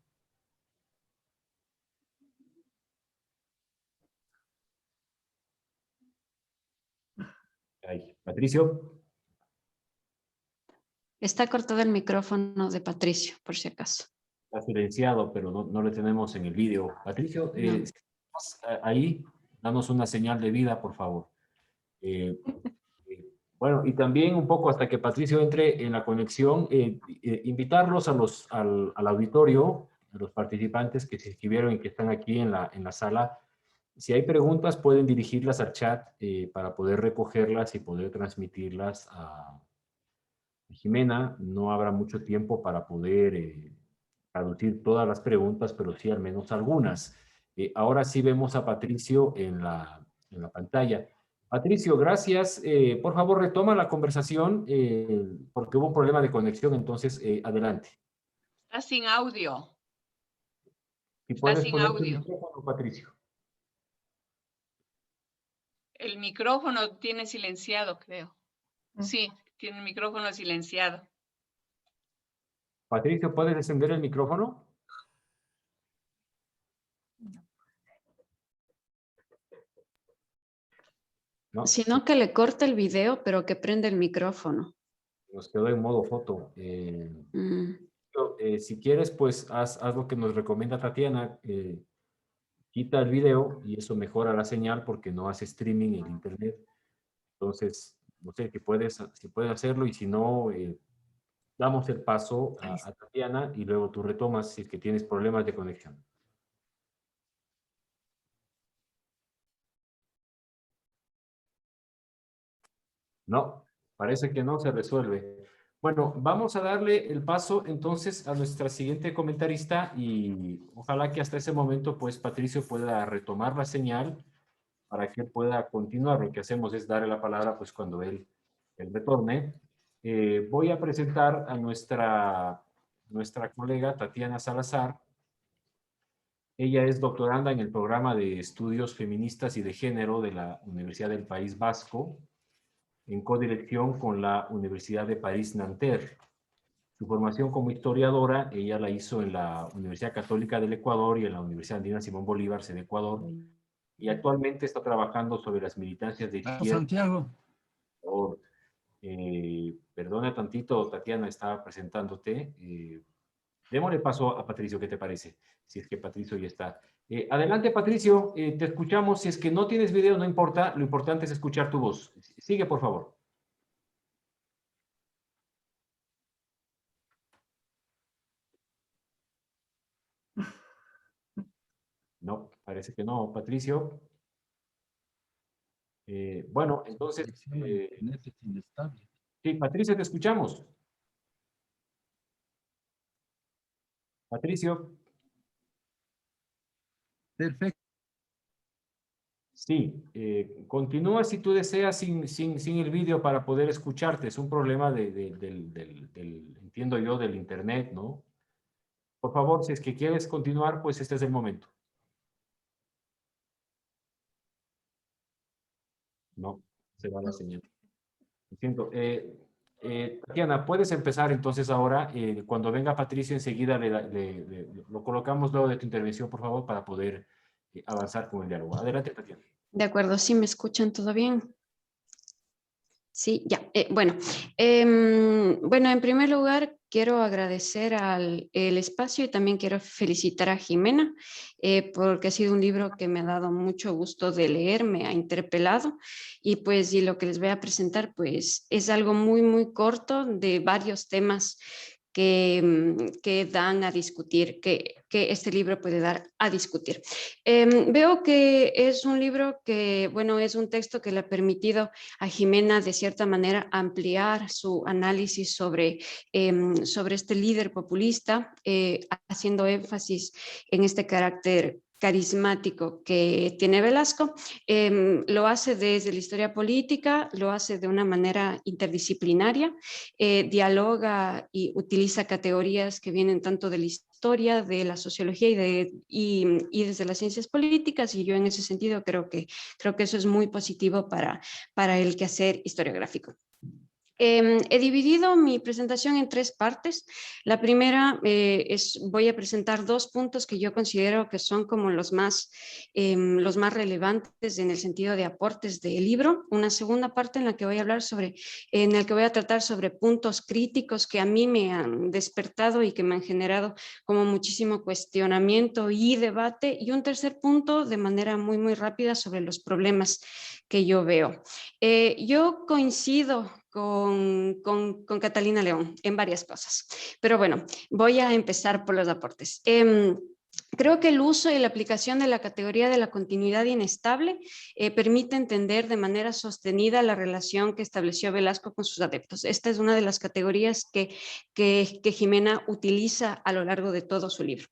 Ahí. Patricio. Está cortado el micrófono de Patricio, por si acaso. Está silenciado, pero no le tenemos en el vídeo. Patricio, si estás ahí, danos una señal de vida, por favor. Bueno, y también un poco hasta que Patricio entre en la conexión, invitarlos al auditorio, a los participantes que se inscribieron y que están aquí en la sala. Si hay preguntas, pueden dirigirlas al chat para poder recogerlas y poder transmitirlas a Jimena. No habrá mucho tiempo para poder traducir todas las preguntas, pero sí al menos algunas. Ahora sí vemos a Patricio en la pantalla. Patricio, gracias. Por favor, retoma la conversación porque hubo un problema de conexión, entonces adelante. Está sin audio. Si Está puedes sin poner tu audio. micrófono, Patricio. El micrófono tiene silenciado, creo. Sí, tiene el micrófono silenciado. Patricio, ¿puedes encender el micrófono? No. Sino que le corte el video, pero que prenda el micrófono. Nos quedó en modo foto. Si quieres, pues haz lo que nos recomienda Tatiana. Quita el video y eso mejora la señal porque no hace streaming en internet. Entonces, no sé si puedes hacerlo y si no, damos el paso a Tatiana y luego tú retomas si es que tienes problemas de conexión. No, parece que no se resuelve. Bueno, vamos a darle el paso entonces a nuestra siguiente comentarista y ojalá que hasta ese momento pues Patricio pueda retomar la señal para que pueda continuar. Lo que hacemos es darle la palabra pues cuando él retorne. Voy a presentar a nuestra colega Tatiana Salazar. Ella es doctoranda en el programa de estudios feministas y de género de la Universidad del País Vasco, en codirección con la Universidad de París-Nanterre. Su formación como historiadora, ella la hizo en la Universidad Católica del Ecuador y en la Universidad Andina Simón Bolívar, en Ecuador, y actualmente está trabajando sobre las militancias de izquierda. Santiago. Perdona tantito, Tatiana, estaba presentándote. Démosle paso a Patricio, ¿qué te parece? Si es que Patricio ya está. Adelante, Patricio, te escuchamos. Si es que no tienes video, no importa. Lo importante es escuchar tu voz. Sigue, por favor. No, parece que no, Patricio. Bueno, entonces... sí, Patricio, te escuchamos. Patricio. Perfecto. Sí, continúa si tú deseas sin el vídeo para poder escucharte. Es un problema entiendo yo, del internet, ¿no? Por favor, si es que quieres continuar, pues este es el momento. No, se va la señal. Lo siento. Tatiana, puedes empezar entonces ahora. Cuando venga Patricio, enseguida lo colocamos luego de tu intervención, por favor, para poder avanzar con el diálogo. Adelante, Tatiana. De acuerdo, ¿sí me escuchan todo bien? Sí, ya. Bueno, en primer lugar, quiero agradecer el espacio y también quiero felicitar a Jimena porque ha sido un libro que me ha dado mucho gusto de leer, me ha interpelado y lo que les voy a presentar pues es algo muy, muy corto de varios temas que dan a discutir, que este libro puede dar a discutir. Veo que es un libro que, bueno, es un texto que le ha permitido a Jimena de cierta manera ampliar su análisis sobre este líder populista, haciendo énfasis en este carácter carismático que tiene Velasco. Lo hace desde la historia política, lo hace de una manera interdisciplinaria, dialoga y utiliza categorías que vienen tanto de la historia, de la sociología y desde las ciencias políticas, y yo en ese sentido creo que eso es muy positivo para el quehacer historiográfico. He dividido mi presentación en 3 partes. La primera voy a presentar 2 puntos que yo considero que son como los más relevantes en el sentido de aportes del libro. Una segunda parte en la que voy a tratar sobre puntos críticos que a mí me han despertado y que me han generado como muchísimo cuestionamiento y debate. Y un tercer punto de manera muy, muy rápida sobre los problemas que yo veo. Yo coincido con Catalina León en varias cosas. Pero bueno, voy a empezar por los aportes. Creo que el uso y la aplicación de la categoría de la continuidad inestable permite entender de manera sostenida la relación que estableció Velasco con sus adeptos. Esta es una de las categorías que Jimena utiliza a lo largo de todo su libro.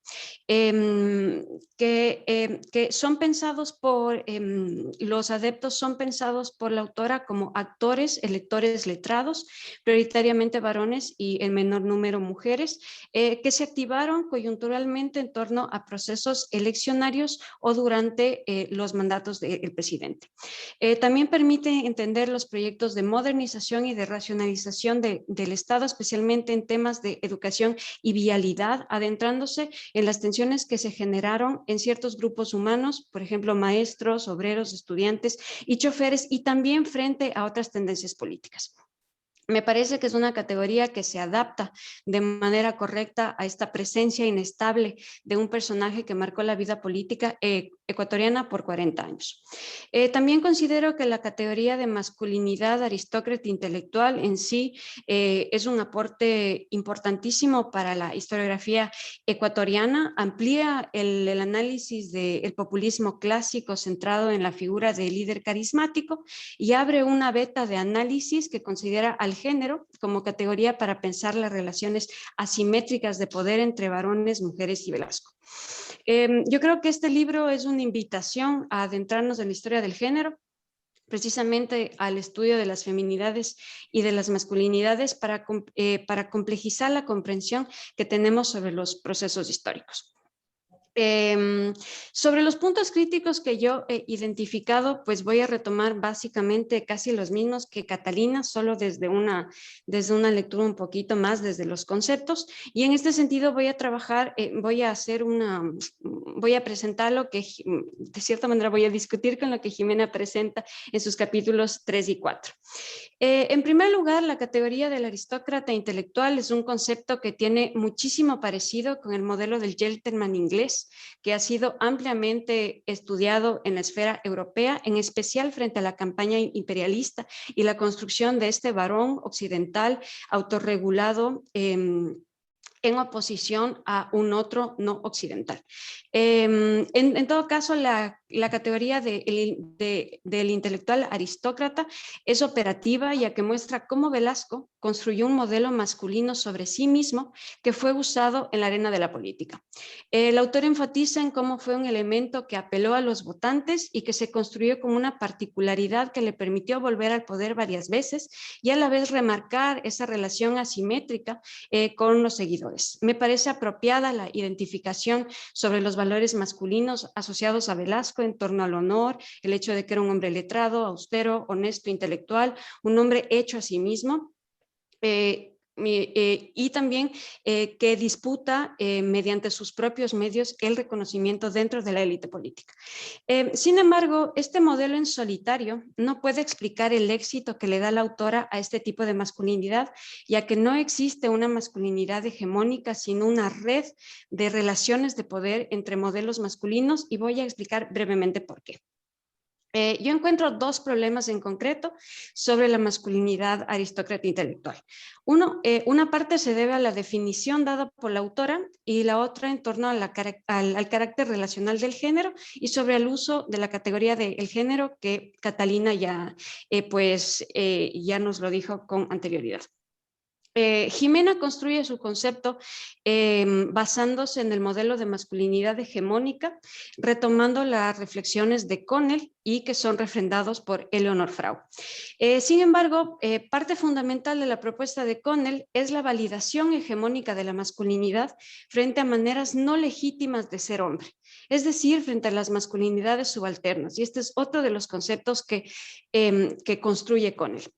Que son pensados los adeptos son pensados por la autora como actores, electores letrados, prioritariamente varones y en menor número mujeres, que se activaron coyunturalmente en torno a procesos eleccionarios o durante los mandatos del presidente. También permite entender los proyectos de modernización y de racionalización del Estado, especialmente en temas de educación y vialidad, adentrándose en las tensiones que se generaron en ciertos grupos humanos, por ejemplo, maestros, obreros, estudiantes y choferes, y también frente a otras tendencias políticas. Me parece que es una categoría que se adapta de manera correcta a esta presencia inestable de un personaje que marcó la vida política ecuatoriana por 40 años. También considero que la categoría de masculinidad aristócrata intelectual en sí es un aporte importantísimo para la historiografía ecuatoriana, amplía el análisis del populismo clásico centrado en la figura del líder carismático y abre una veta de análisis que considera al género como categoría para pensar las relaciones asimétricas de poder entre varones, mujeres y Velasco. Yo creo que este libro es una invitación a adentrarnos en la historia del género, precisamente al estudio de las feminidades y de las masculinidades para complejizar la comprensión que tenemos sobre los procesos históricos. Sobre los puntos críticos que yo he identificado, pues voy a retomar básicamente casi los mismos que Catalina, solo desde una lectura un poquito más desde los conceptos, y en este sentido voy a trabajar, voy a presentar lo que, de cierta manera voy a discutir con lo que Jimena presenta en sus capítulos 3 y 4. En primer lugar, la categoría del aristócrata intelectual es un concepto que tiene muchísimo parecido con el modelo del gentleman inglés, que ha sido ampliamente estudiado en la esfera europea, en especial frente a la campaña imperialista y la construcción de este varón occidental autorregulado en oposición a un otro no occidental. En todo caso, la la categoría del intelectual aristócrata es operativa, ya que muestra cómo Velasco construyó un modelo masculino sobre sí mismo que fue usado en la arena de la política. El autor enfatiza en cómo fue un elemento que apeló a los votantes y que se construyó como una particularidad que le permitió volver al poder varias veces y a la vez remarcar esa relación asimétrica con los seguidores. Me parece apropiada la identificación sobre los valores masculinos asociados a Velasco en torno al honor, el hecho de que era un hombre letrado, austero, honesto, intelectual, un hombre hecho a sí mismo. Y también que disputa mediante sus propios medios el reconocimiento dentro de la élite política. Sin embargo, este modelo en solitario no puede explicar el éxito que le da la autora a este tipo de masculinidad, ya que no existe una masculinidad hegemónica, sino una red de relaciones de poder entre modelos masculinos, y voy a explicar brevemente por qué. Yo encuentro dos problemas en concreto sobre la masculinidad aristócrata intelectual. Una parte se debe a la definición dada por la autora y la otra en torno a al carácter relacional del género y sobre el uso de la categoría del género que Catalina ya nos lo dijo con anterioridad. Jimena construye su concepto basándose en el modelo de masculinidad hegemónica, retomando las reflexiones de Connell y que son refrendados por Eleonor Frau. Sin embargo, parte fundamental de la propuesta de Connell es la validación hegemónica de la masculinidad frente a maneras no legítimas de ser hombre, es decir, frente a las masculinidades subalternas. Y este es otro de los conceptos que construye Connell,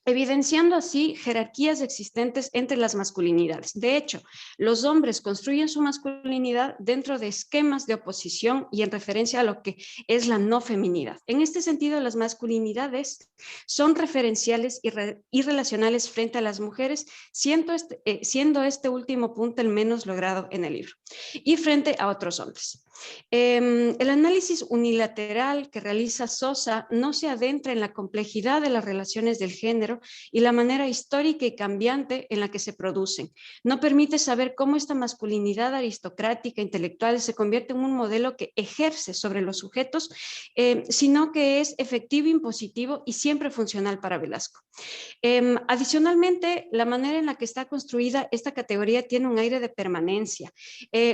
evidenciando así jerarquías existentes entre las masculinidades. De hecho, los hombres construyen su masculinidad dentro de esquemas de oposición y en referencia a lo que es la no feminidad. En este sentido, las masculinidades son referenciales y relacionales frente a las mujeres, siendo este último punto el menos logrado en el libro, y frente a otros hombres. El análisis unilateral que realiza Sosa no se adentra en la complejidad de las relaciones del género y la manera histórica y cambiante en la que se producen. No permite saber cómo esta masculinidad aristocrática intelectual se convierte en un modelo que ejerce sobre los sujetos, sino que es efectivo, impositivo y siempre funcional para Velasco. Adicionalmente, la manera en la que está construida esta categoría tiene un aire de permanencia.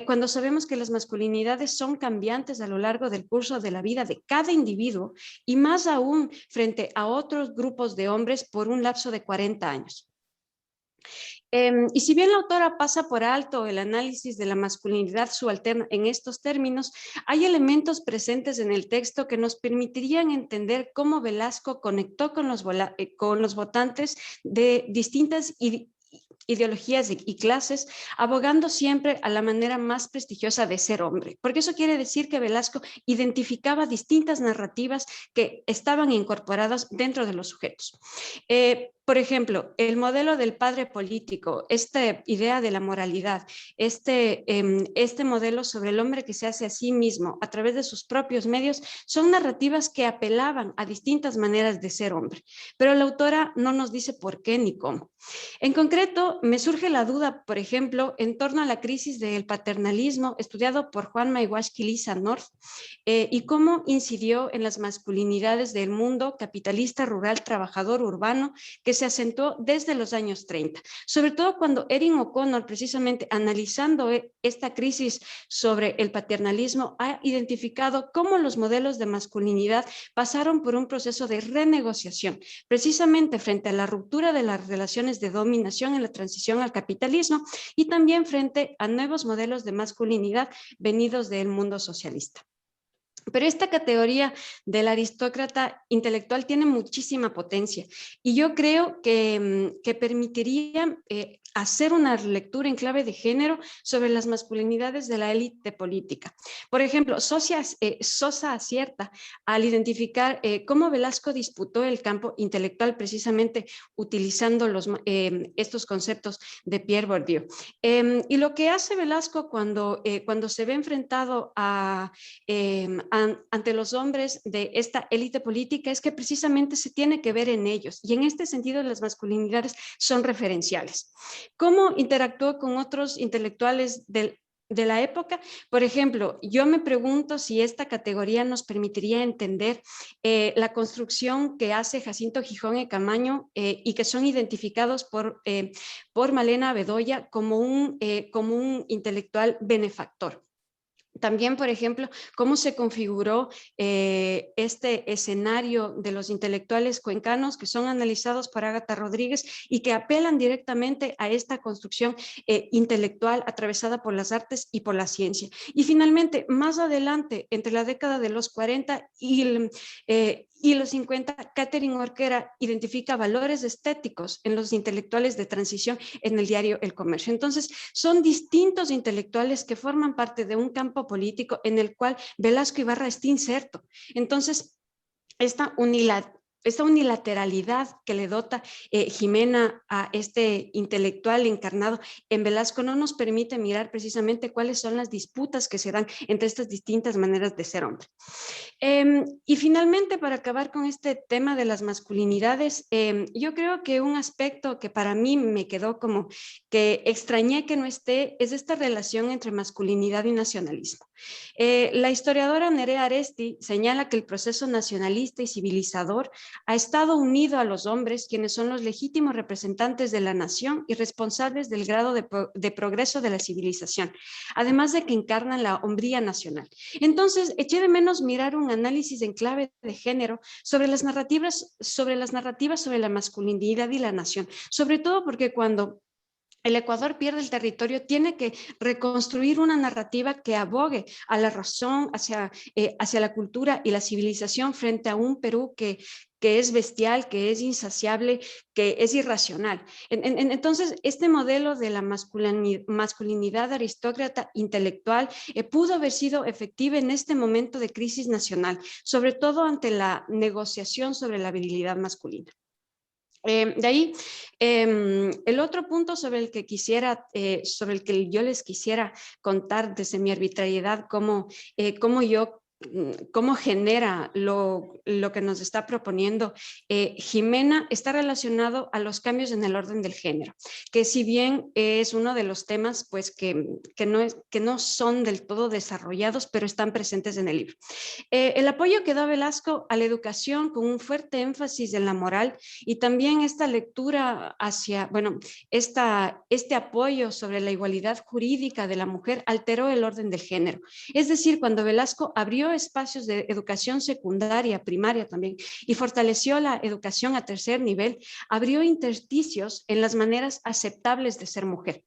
Cuando sabemos que las masculinidades son cambiantes a lo largo del curso de la vida de cada individuo y más aún frente a otros grupos de hombres por un lapso de 40 años. Y si bien la autora pasa por alto el análisis de la masculinidad subalterna en estos términos, hay elementos presentes en el texto que nos permitirían entender cómo Velasco conectó con los votantes de distintas ideologías y clases, abogando siempre a la manera más prestigiosa de ser hombre, porque eso quiere decir que Velasco identificaba distintas narrativas que estaban incorporadas dentro de los sujetos. Por ejemplo, el modelo del padre político, esta idea de la moralidad, este modelo sobre el hombre que se hace a sí mismo a través de sus propios medios, son narrativas que apelaban a distintas maneras de ser hombre, pero la autora no nos dice por qué ni cómo. En concreto, me surge la duda, por ejemplo, en torno a la crisis del paternalismo estudiado por Juan Mayhuashki Lisa North y cómo incidió en las masculinidades del mundo capitalista, rural, trabajador, urbano, que se acentuó desde los años 30, sobre todo cuando Erin O'Connor, precisamente analizando esta crisis sobre el paternalismo, ha identificado cómo los modelos de masculinidad pasaron por un proceso de renegociación, precisamente frente a la ruptura de las relaciones de dominación en la transición al capitalismo y también frente a nuevos modelos de masculinidad venidos del mundo socialista. Pero esta categoría del aristócrata intelectual tiene muchísima potencia y yo creo que permitiría hacer una lectura en clave de género sobre las masculinidades de la élite política. Por ejemplo, Sosa acierta al identificar cómo Velasco disputó el campo intelectual precisamente utilizando estos conceptos de Pierre Bourdieu. Y lo que hace Velasco cuando se ve enfrentado ante los hombres de esta élite política es que precisamente se tiene que ver en ellos, y en este sentido las masculinidades son referenciales. ¿Cómo interactuó con otros intelectuales de la época. Por ejemplo, yo me pregunto si esta categoría nos permitiría entender la construcción que hace Jacinto Gijón y Camaño y que son identificados por Malena Bedoya como un intelectual benefactor. También, por ejemplo, cómo se configuró este escenario de los intelectuales cuencanos que son analizados por Ágata Rodríguez y que apelan directamente a esta construcción intelectual atravesada por las artes y por la ciencia. Y finalmente, más adelante, entre la década de los 40 y los 50, Catherine Orquera identifica valores estéticos en los intelectuales de transición en el diario El Comercio. Entonces, son distintos intelectuales que forman parte de un campo político en el cual Velasco Ibarra está inserto. Entonces, esta unilateralidad que le dota Jimena a este intelectual encarnado en Velasco no nos permite mirar precisamente cuáles son las disputas que se dan entre estas distintas maneras de ser hombre. Y finalmente, para acabar con este tema de las masculinidades, yo creo que un aspecto que para mí me quedó como que extrañé que no esté es esta relación entre masculinidad y nacionalismo. La historiadora Nerea Aresti señala que el proceso nacionalista y civilizador ha estado unido a los hombres, quienes son los legítimos representantes de la nación y responsables del grado de progreso de la civilización, además de que encarnan la hombría nacional. Entonces, eché de menos mirar un análisis en clave de género sobre las narrativas sobre la masculinidad y la nación, sobre todo porque cuando el Ecuador pierde el territorio, tiene que reconstruir una narrativa que abogue a la razón, hacia la cultura y la civilización frente a un Perú que es bestial, que es insaciable, que es irracional. Entonces, este modelo de la masculinidad aristócrata intelectual pudo haber sido efectiva en este momento de crisis nacional, sobre todo ante la negociación sobre la virilidad masculina. De ahí, el otro punto sobre el que yo les quisiera contar desde mi arbitrariedad, cómo genera lo que nos está proponiendo Jimena, está relacionado a los cambios en el orden del género, que si bien es uno de los temas pues, que no son del todo desarrollados, pero están presentes en el libro. El apoyo que da Velasco a la educación con un fuerte énfasis en la moral y también esta lectura hacia, este apoyo sobre la igualdad jurídica de la mujer alteró el orden del género. Es decir, cuando Velasco abrió espacios de educación secundaria, primaria también, y fortaleció la educación a tercer nivel, abrió intersticios en las maneras aceptables de ser mujer.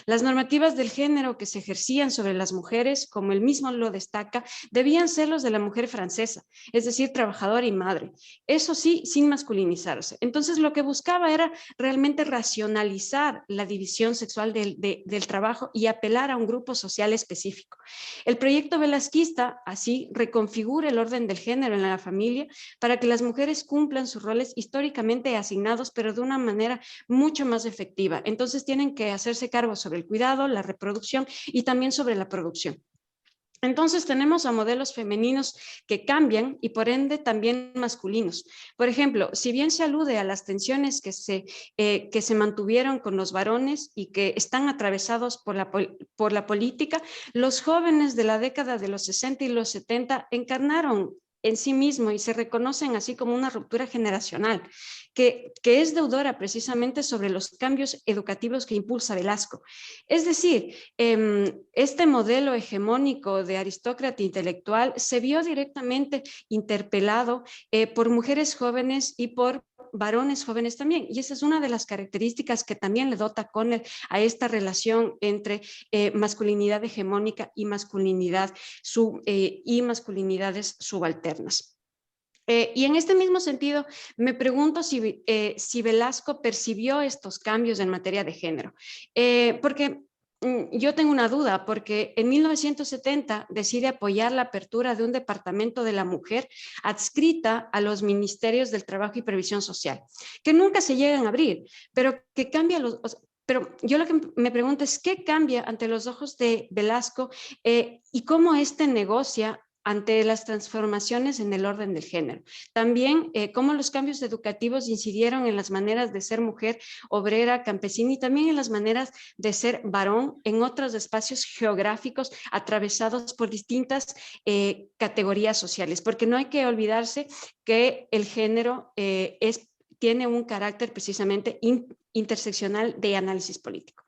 Las normativas del género que se ejercían sobre las mujeres, como él mismo lo destaca, debían ser los de la mujer francesa, es decir, trabajadora y madre. Eso sí, sin masculinizarse. Entonces, lo que buscaba era realmente racionalizar la división sexual del trabajo y apelar a un grupo social específico. El proyecto velasquista, así, reconfigura el orden del género en la familia para que las mujeres cumplan sus roles históricamente asignados, pero de una manera mucho más efectiva. Entonces, tienen que hacerse cargo sobre el cuidado, la reproducción y también sobre la producción. Entonces tenemos a modelos femeninos que cambian y por ende también masculinos. Por ejemplo, si bien se alude a las tensiones que se mantuvieron con los varones y que están atravesados por la política, los jóvenes de la década de los 60 y los 70 encarnaron en sí mismo y se reconocen así como una ruptura generacional que es deudora precisamente sobre los cambios educativos que impulsa Velasco. Es decir, este modelo hegemónico de aristócrata intelectual se vio directamente interpelado por mujeres jóvenes y por varones jóvenes también, y esa es una de las características que también le dota Connell a esta relación entre masculinidad hegemónica y masculinidades subalternas. Y en este mismo sentido, me pregunto si Velasco percibió estos cambios en materia de género, porque yo tengo una duda, porque en 1970 decide apoyar la apertura de un departamento de la mujer adscrita a los ministerios del Trabajo y Previsión Social, que nunca se llegan a abrir, pero que cambia Pero yo lo que me pregunto es qué cambia ante los ojos de Velasco y cómo negocia ante las transformaciones en el orden del género. También cómo los cambios educativos incidieron en las maneras de ser mujer, obrera, campesina y también en las maneras de ser varón en otros espacios geográficos atravesados por distintas categorías sociales, porque no hay que olvidarse que el género tiene un carácter precisamente interseccional de análisis político.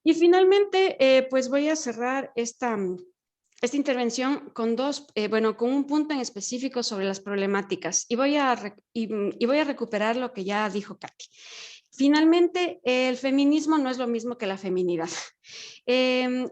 Y finalmente, pues voy a cerrar esta intervención con con un punto en específico sobre las problemáticas y voy a recuperar lo que ya dijo Katy. Finalmente, el feminismo no es lo mismo que la feminidad.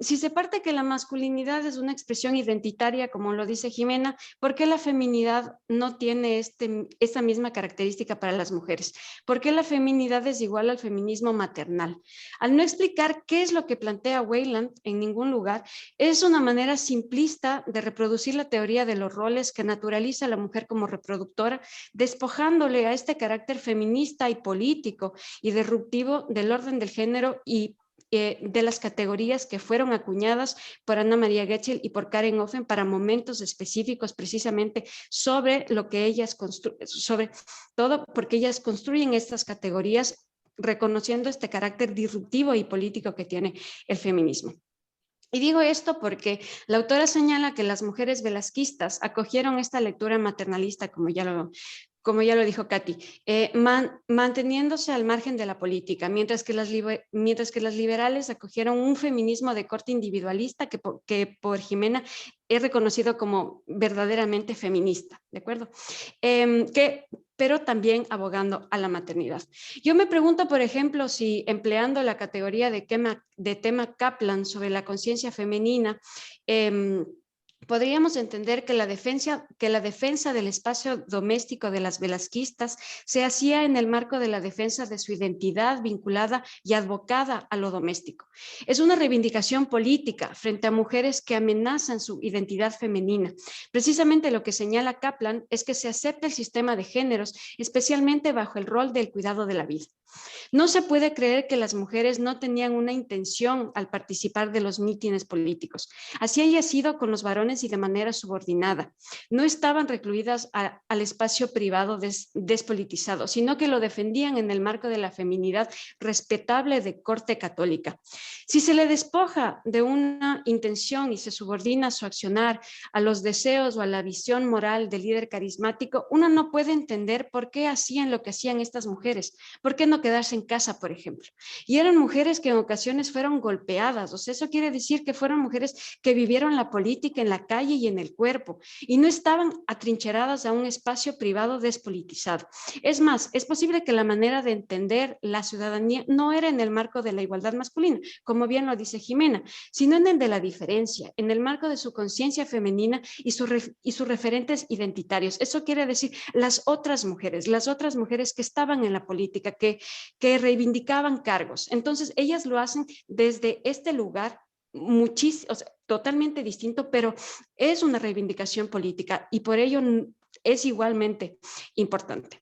Si se parte que la masculinidad es una expresión identitaria, como lo dice Jimena, ¿por qué la feminidad no tiene esta misma característica para las mujeres? ¿Por qué la feminidad es igual al feminismo maternal? Al no explicar qué es lo que plantea Weyland en ningún lugar, es una manera simplista de reproducir la teoría de los roles que naturaliza a la mujer como reproductora, despojándole a este carácter feminista y político y disruptivo del orden del género y de las categorías que fueron acuñadas por Anna María Getchell y por Karen Offen para momentos específicos precisamente sobre lo que ellas sobre todo porque ellas construyen estas categorías reconociendo este carácter disruptivo y político que tiene el feminismo. Y digo esto porque la autora señala que las mujeres velasquistas acogieron esta lectura maternalista, como ya lo dijo Katy, manteniéndose al margen de la política, mientras que las liberales acogieron un feminismo de corte individualista que por Jimena es reconocido como verdaderamente feminista, ¿de acuerdo? Pero también abogando a la maternidad. Yo me pregunto, por ejemplo, si empleando la categoría de tema Kaplan sobre la conciencia femenina, podríamos entender que la defensa del espacio doméstico de las velasquistas se hacía en el marco de la defensa de su identidad vinculada y advocada a lo doméstico. Es una reivindicación política frente a mujeres que amenazan su identidad femenina. Precisamente lo que señala Kaplan es que se acepta el sistema de géneros, especialmente bajo el rol del cuidado de la vida. No se puede creer que las mujeres no tenían una intención al participar de los mítines políticos. Así haya sido con los varones y de manera subordinada. No estaban recluidas al espacio privado despolitizado, sino que lo defendían en el marco de la feminidad respetable de corte católica. Si se le despoja de una intención y se subordina su accionar a los deseos o a la visión moral del líder carismático, uno no puede entender por qué hacían lo que hacían estas mujeres, por qué no quedarse en casa, por ejemplo. Y eran mujeres que en ocasiones fueron golpeadas, o sea, eso quiere decir que fueron mujeres que vivieron la política en la calle y en el cuerpo, y no estaban atrincheradas a un espacio privado despolitizado. Es más, es posible que la manera de entender la ciudadanía no era en el marco de la igualdad masculina, como bien lo dice Jimena, sino en el de la diferencia, en el marco de su conciencia femenina y sus referentes identitarios. Eso quiere decir las otras mujeres que estaban en la política, que reivindicaban cargos. Entonces, ellas lo hacen desde este lugar totalmente distinto, pero es una reivindicación política y por ello es igualmente importante.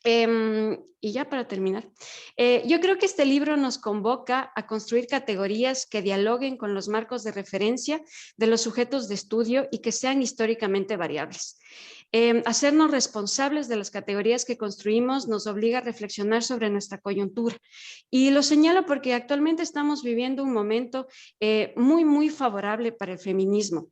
Y ya para terminar, yo creo que este libro nos convoca a construir categorías que dialoguen con los marcos de referencia de los sujetos de estudio y que sean históricamente variables. Hacernos responsables de las categorías que construimos nos obliga a reflexionar sobre nuestra coyuntura. Y lo señalo porque actualmente estamos viviendo un momento muy, muy favorable para el feminismo.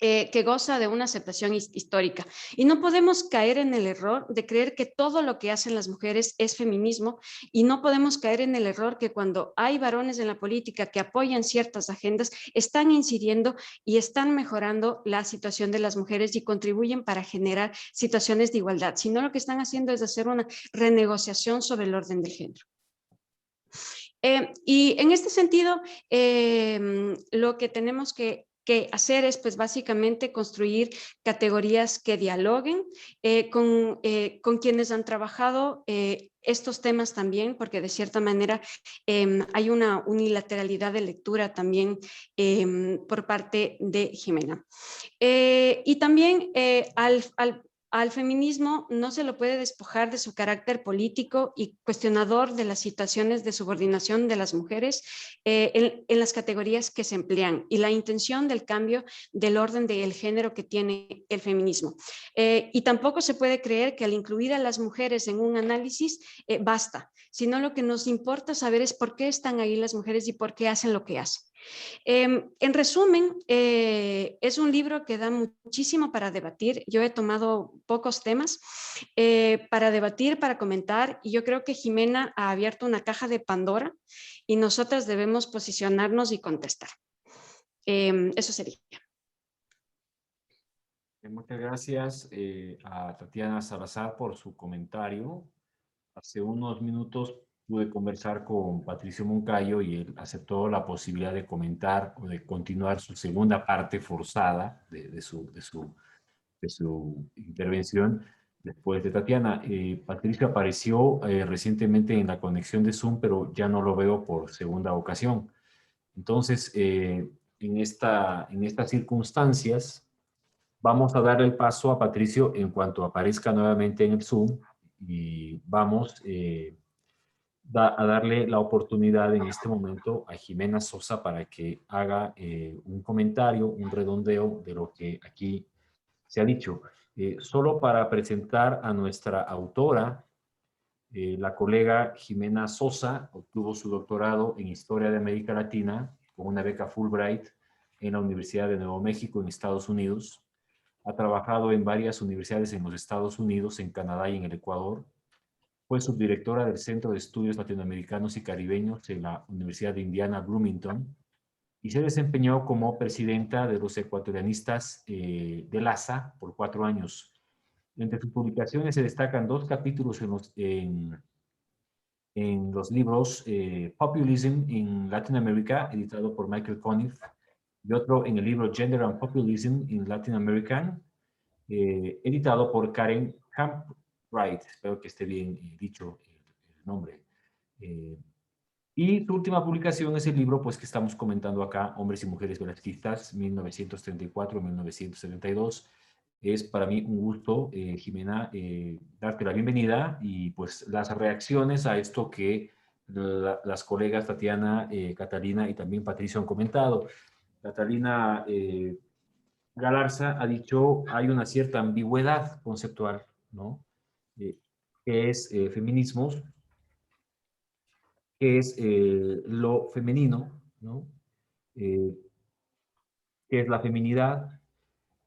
Que goza de una aceptación histórica. Y no podemos caer en el error de creer que todo lo que hacen las mujeres es feminismo, y no podemos caer en el error que cuando hay varones en la política que apoyan ciertas agendas, están incidiendo y están mejorando la situación de las mujeres y contribuyen para generar situaciones de igualdad, sino lo que están haciendo es hacer una renegociación sobre el orden del género. Y en este sentido, lo que tenemos que hacer es pues básicamente construir categorías que dialoguen con quienes han trabajado estos temas también, porque de cierta manera hay una unilateralidad de lectura también por parte de Jimena. Y también al feminismo no se lo puede despojar de su carácter político y cuestionador de las situaciones de subordinación de las mujeres en las categorías que se emplean y la intención del cambio del orden del género que tiene el feminismo. Y tampoco se puede creer que al incluir a las mujeres en un análisis basta, sino lo que nos importa saber es por qué están ahí las mujeres y por qué hacen lo que hacen. En resumen, es un libro que da muchísimo para debatir. Yo he tomado pocos temas para debatir, para comentar, y yo creo que Jimena ha abierto una caja de Pandora y nosotras debemos posicionarnos y contestar. Eso sería. Muchas gracias a Tatiana Salazar por su comentario. Hace unos minutos pude conversar con Patricio Moncayo y él aceptó la posibilidad de comentar o de continuar su segunda parte forzada de su intervención después de Tatiana. Patricio apareció recientemente en la conexión de Zoom, pero ya no lo veo por segunda ocasión. Entonces, en estas circunstancias, vamos a darle el paso a Patricio en cuanto aparezca nuevamente en el Zoom y vamos a darle la oportunidad en este momento a Jimena Sosa para que haga un comentario, un redondeo de lo que aquí se ha dicho. Solo para presentar a nuestra autora, la colega Jimena Sosa obtuvo su doctorado en Historia de América Latina con una beca Fulbright en la Universidad de Nuevo México en Estados Unidos. Ha trabajado en varias universidades en los Estados Unidos, en Canadá y en el Ecuador. Fue subdirectora del Centro de Estudios Latinoamericanos y Caribeños en la Universidad de Indiana Bloomington y se desempeñó como presidenta de los ecuatorianistas del ASA por 4 años. Entre sus publicaciones se destacan 2 capítulos en los libros Populism in Latin America, editado por Michael Conniff, y otro en el libro Gender and Populism in Latin American, editado por Karen Camp-Wright. Espero que esté bien dicho el nombre. Y su última publicación es el libro pues, que estamos comentando acá, Hombres y Mujeres Velasquistas, 1934-1972. Es para mí un gusto, Jimena, darte la bienvenida y pues las reacciones a esto que las colegas Tatiana, Catalina y también Patricio han comentado. Catalina Galarza ha dicho hay una cierta ambigüedad conceptual, ¿no? Que es feminismos, que es lo femenino, ¿no? Que es la feminidad.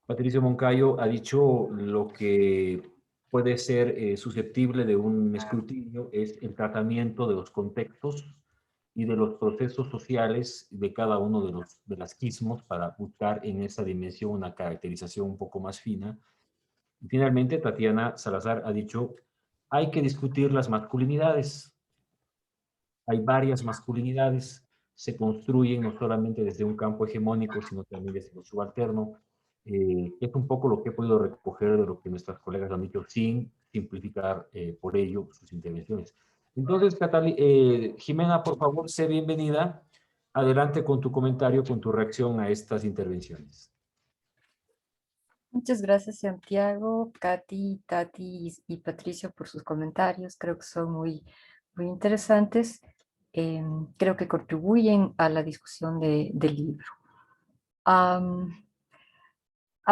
Patricio Moncayo ha dicho lo que puede ser susceptible de un escrutinio es el tratamiento de los contextos y de los procesos sociales de cada uno de las quismos para buscar en esa dimensión una caracterización un poco más fina. Y finalmente, Tatiana Salazar ha dicho, hay que discutir las masculinidades. Hay varias masculinidades, se construyen no solamente desde un campo hegemónico, sino también desde lo subalterno. Es un poco lo que he podido recoger de lo que nuestras colegas han dicho, sin simplificar por ello sus intervenciones. Entonces, Jimena, por favor, sé bienvenida. Adelante con tu comentario, con tu reacción a estas intervenciones. Muchas gracias, Santiago, Katy, Tati y Patricio por sus comentarios. Creo que son muy interesantes. Creo que contribuyen a la discusión del libro. A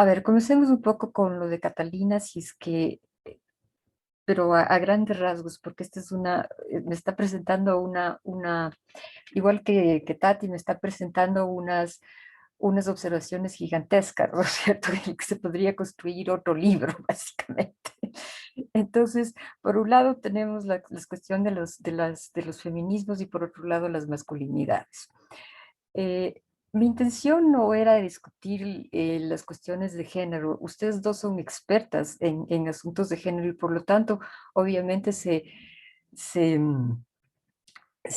ver, comencemos un poco con lo de Catalina, si es que, pero a grandes rasgos, porque esta es me está presentando igual que Tati, me está presentando unas observaciones gigantescas, ¿no es cierto? En el que se podría construir otro libro, básicamente. Entonces, por un lado tenemos la cuestión de los feminismos y por otro lado las masculinidades. Mi intención no era discutir las cuestiones de género. Ustedes dos son expertas en asuntos de género y por lo tanto, obviamente se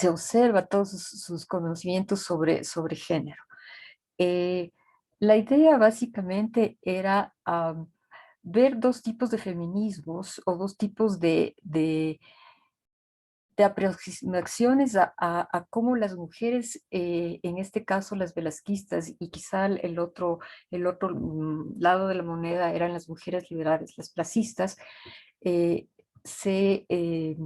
observa todos sus conocimientos sobre género. La idea básicamente era ver 2 tipos de feminismos o 2 tipos de de aproximaciones a cómo las mujeres, en este caso las velasquistas, y quizá el otro lado de la moneda eran las mujeres liberales, las placistas, eh, se, eh,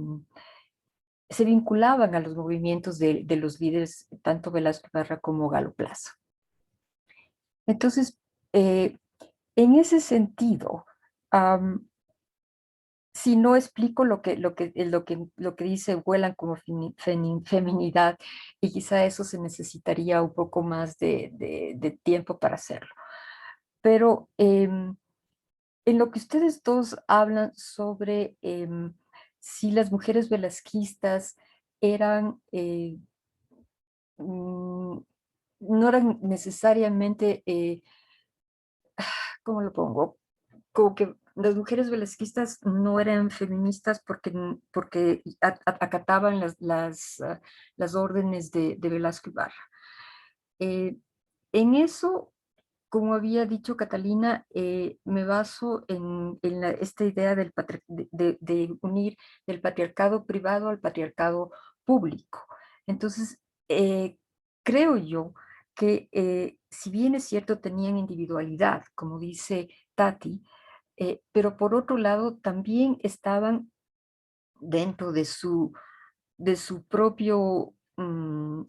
se vinculaban a los movimientos de los líderes, tanto Velasco Ibarra como Galo Plaza. Entonces, en ese sentido, si no explico lo que dice Whelan como feminidad, y quizá eso se necesitaría un poco más de tiempo para hacerlo. Pero en lo que ustedes dos hablan sobre si las mujeres velasquistas eran, no eran necesariamente, ¿cómo lo pongo? Como que las mujeres velasquistas no eran feministas porque acataban las órdenes de Velasco Ibarra. En eso, como había dicho Catalina, me baso en esta idea de unir el patriarcado privado al patriarcado público. Entonces, creo yo que si bien es cierto tenían individualidad, como dice Tati, pero por otro lado también estaban dentro de su propio, un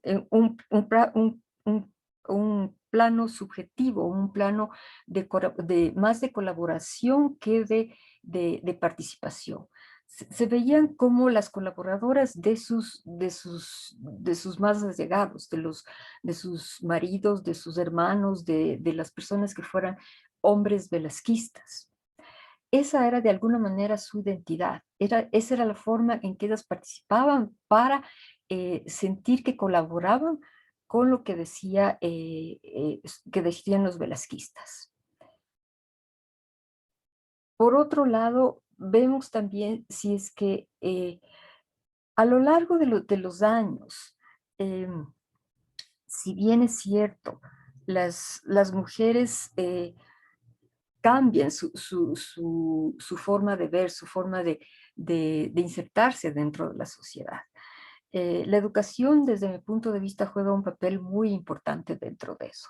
plano subjetivo, un plano más de colaboración que de participación. Se veían como las colaboradoras de sus más allegados, de sus maridos, de sus hermanos, de las personas que fueran hombres velasquistas. Esa era de alguna manera su identidad, esa era la forma en que ellas participaban para sentir que colaboraban con lo que que decían los velasquistas. Por otro lado, vemos también si es que a lo largo de los años, si bien es cierto, las mujeres cambian su forma de ver, su forma de insertarse dentro de la sociedad. La educación, desde mi punto de vista, juega un papel muy importante dentro de eso.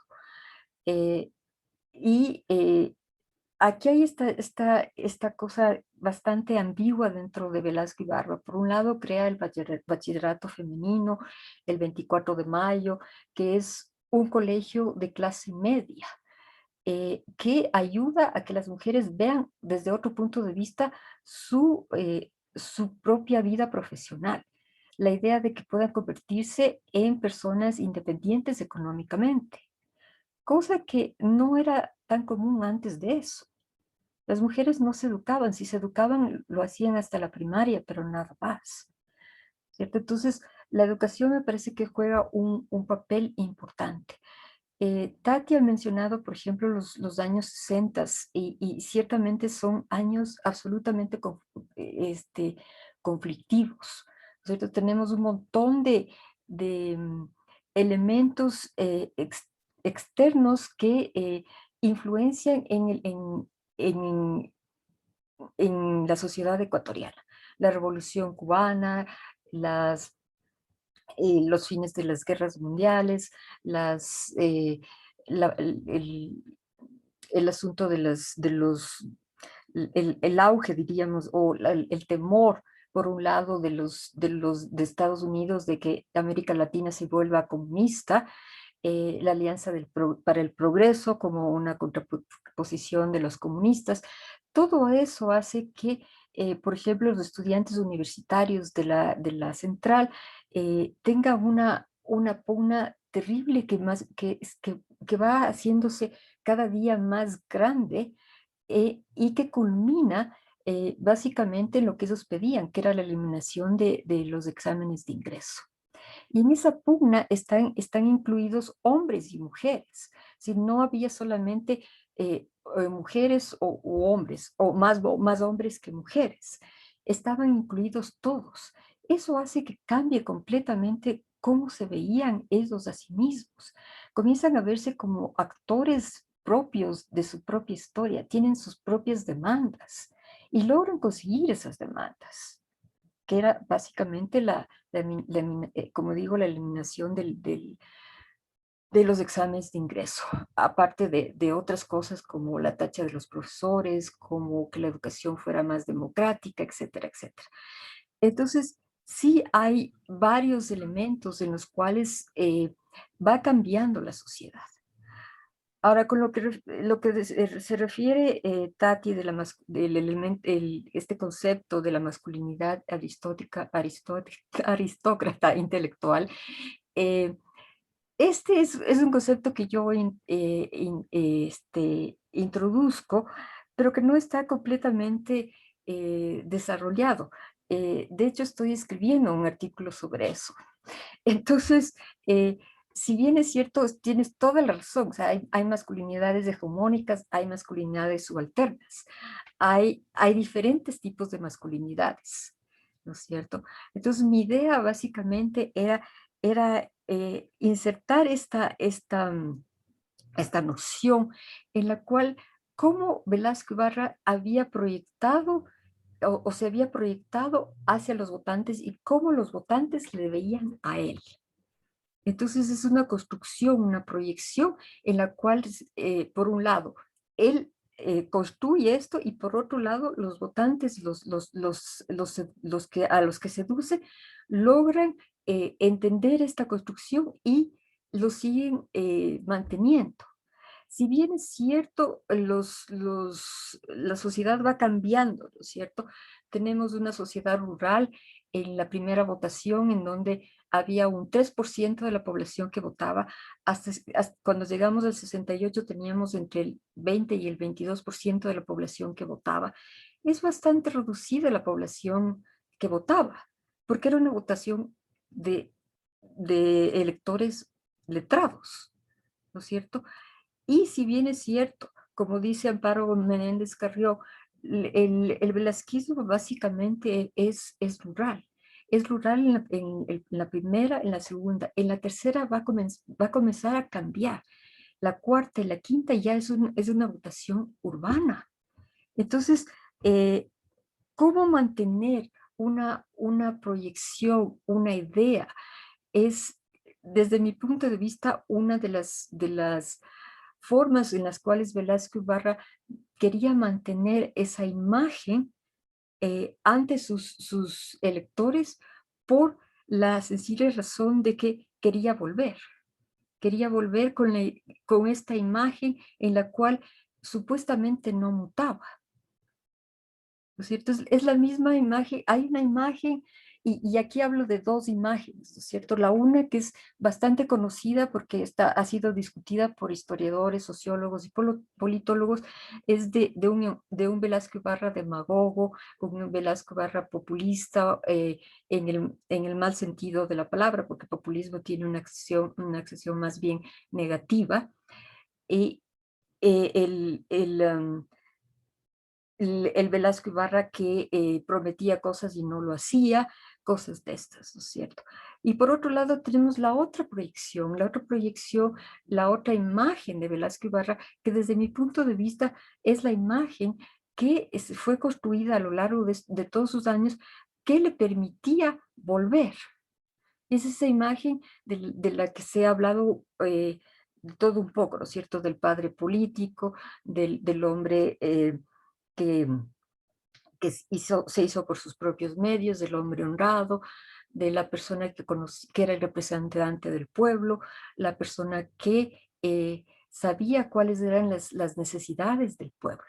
Aquí hay esta cosa bastante ambigua dentro de Velasco Ibarra. Por un lado, crea el bachillerato femenino, el 24 de mayo, que es un colegio de clase media, que ayuda a que las mujeres vean desde otro punto de vista su propia vida profesional. La idea de que puedan convertirse en personas independientes económicamente, cosa que no era tan común antes de eso. Las mujeres no se educaban, si se educaban lo hacían hasta la primaria, pero nada más, ¿cierto? Entonces, la educación me parece que juega un papel importante. Tati ha mencionado, por ejemplo, los años 60 y ciertamente son años absolutamente conflictivos, ¿cierto? Tenemos un montón de elementos externos que influencian en la sociedad ecuatoriana. La Revolución Cubana, los fines de las guerras mundiales, el asunto el auge, diríamos, o el temor, por un lado, de Estados Unidos de que América Latina se vuelva comunista, la Alianza para el Progreso como una contraposición de los comunistas. Todo eso hace que, por ejemplo, los estudiantes universitarios de la central tengan una pugna terrible que va haciéndose cada día más grande y que culmina básicamente en lo que ellos pedían, que era la eliminación de los exámenes de ingreso. Y en esa pugna están incluidos hombres y mujeres. Si no había solamente mujeres u hombres, o más hombres que mujeres. Estaban incluidos todos. Eso hace que cambie completamente cómo se veían ellos a sí mismos. Comienzan a verse como actores propios de su propia historia, tienen sus propias demandas y logran conseguir esas demandas. que era básicamente como digo, la eliminación de los exámenes de ingreso, aparte de otras cosas como la tacha de los profesores, como que la educación fuera más democrática, etcétera, etcétera. Entonces, sí hay varios elementos en los cuales va cambiando la sociedad. Ahora, con lo que se refiere Tati este concepto de la masculinidad aristócrata intelectual, este es un concepto que yo introduzco, pero que no está completamente desarrollado. De hecho, estoy escribiendo un artículo sobre eso. Entonces, si bien es cierto, tienes toda la razón, o sea, hay masculinidades hegemónicas, hay masculinidades subalternas, hay diferentes tipos de masculinidades, ¿no es cierto? Entonces, mi idea básicamente era insertar esta noción en la cual cómo Velasco Ibarra había proyectado o se había proyectado hacia los votantes y cómo los votantes le veían a él. Entonces es una construcción, una proyección en la cual, por un lado, él construye esto y por otro lado, los votantes, a los que seduce, logran entender esta construcción y lo siguen manteniendo. Si bien es cierto, la sociedad va cambiando, ¿no es cierto? Tenemos una sociedad rural en la primera votación en donde había un 3% de la población que votaba. Hasta cuando llegamos al 68 teníamos entre el 20 y el 22% de la población que votaba. Es bastante reducida la población que votaba, porque era una votación de electores letrados, ¿no es cierto? Y si bien es cierto, como dice Amparo Menéndez Carrió, el velasquismo básicamente es rural. Es rural en la primera, en la segunda. En la tercera va a comenzar a cambiar. La cuarta y la quinta ya es una votación urbana. Entonces, ¿cómo mantener una proyección, una idea? Es, desde mi punto de vista, una de las formas en las cuales Velasco Ibarra quería mantener esa imagen ante sus electores por la sencilla razón de que quería volver con esta imagen en la cual supuestamente no mutaba. ¿No es cierto? Es la misma imagen, hay una imagen, y aquí hablo de dos imágenes, ¿no es cierto? La una que es bastante conocida porque ha sido discutida por historiadores, sociólogos y politólogos, es de un Velasco Ibarra demagogo, con un Velasco Ibarra populista, en el mal sentido de la palabra, porque populismo tiene una acción más bien negativa, y el Velasco Ibarra que prometía cosas y no lo hacía, cosas de estas, ¿no es cierto? Y por otro lado tenemos la otra proyección, la otra imagen de Velasco Ibarra, que desde mi punto de vista es la imagen que fue construida a lo largo de todos sus años, que le permitía volver. Es esa imagen de la que se ha hablado de todo un poco, ¿no es cierto? Del padre político, del hombre que, se hizo por sus propios medios, del hombre honrado, de la persona que era el representante del pueblo, la persona que sabía cuáles eran las necesidades del pueblo,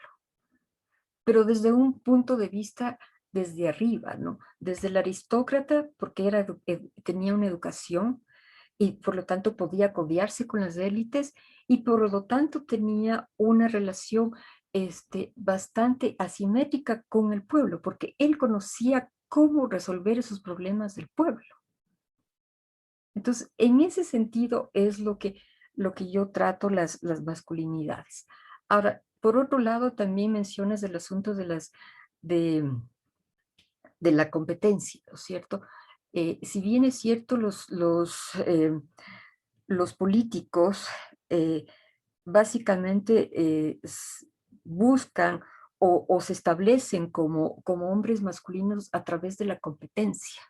pero desde un punto de vista desde arriba, ¿no? Desde el aristócrata, porque tenía una educación y por lo tanto podía codearse con las élites y por lo tanto tenía una relación bastante asimétrica con el pueblo, porque él conocía cómo resolver esos problemas del pueblo. Entonces, en ese sentido es lo que yo trato las masculinidades. Ahora, por otro lado, también mencionas el asunto de la competencia, ¿no es cierto? Si bien es cierto, los políticos básicamente buscan o se establecen como hombres masculinos a través de la competencia.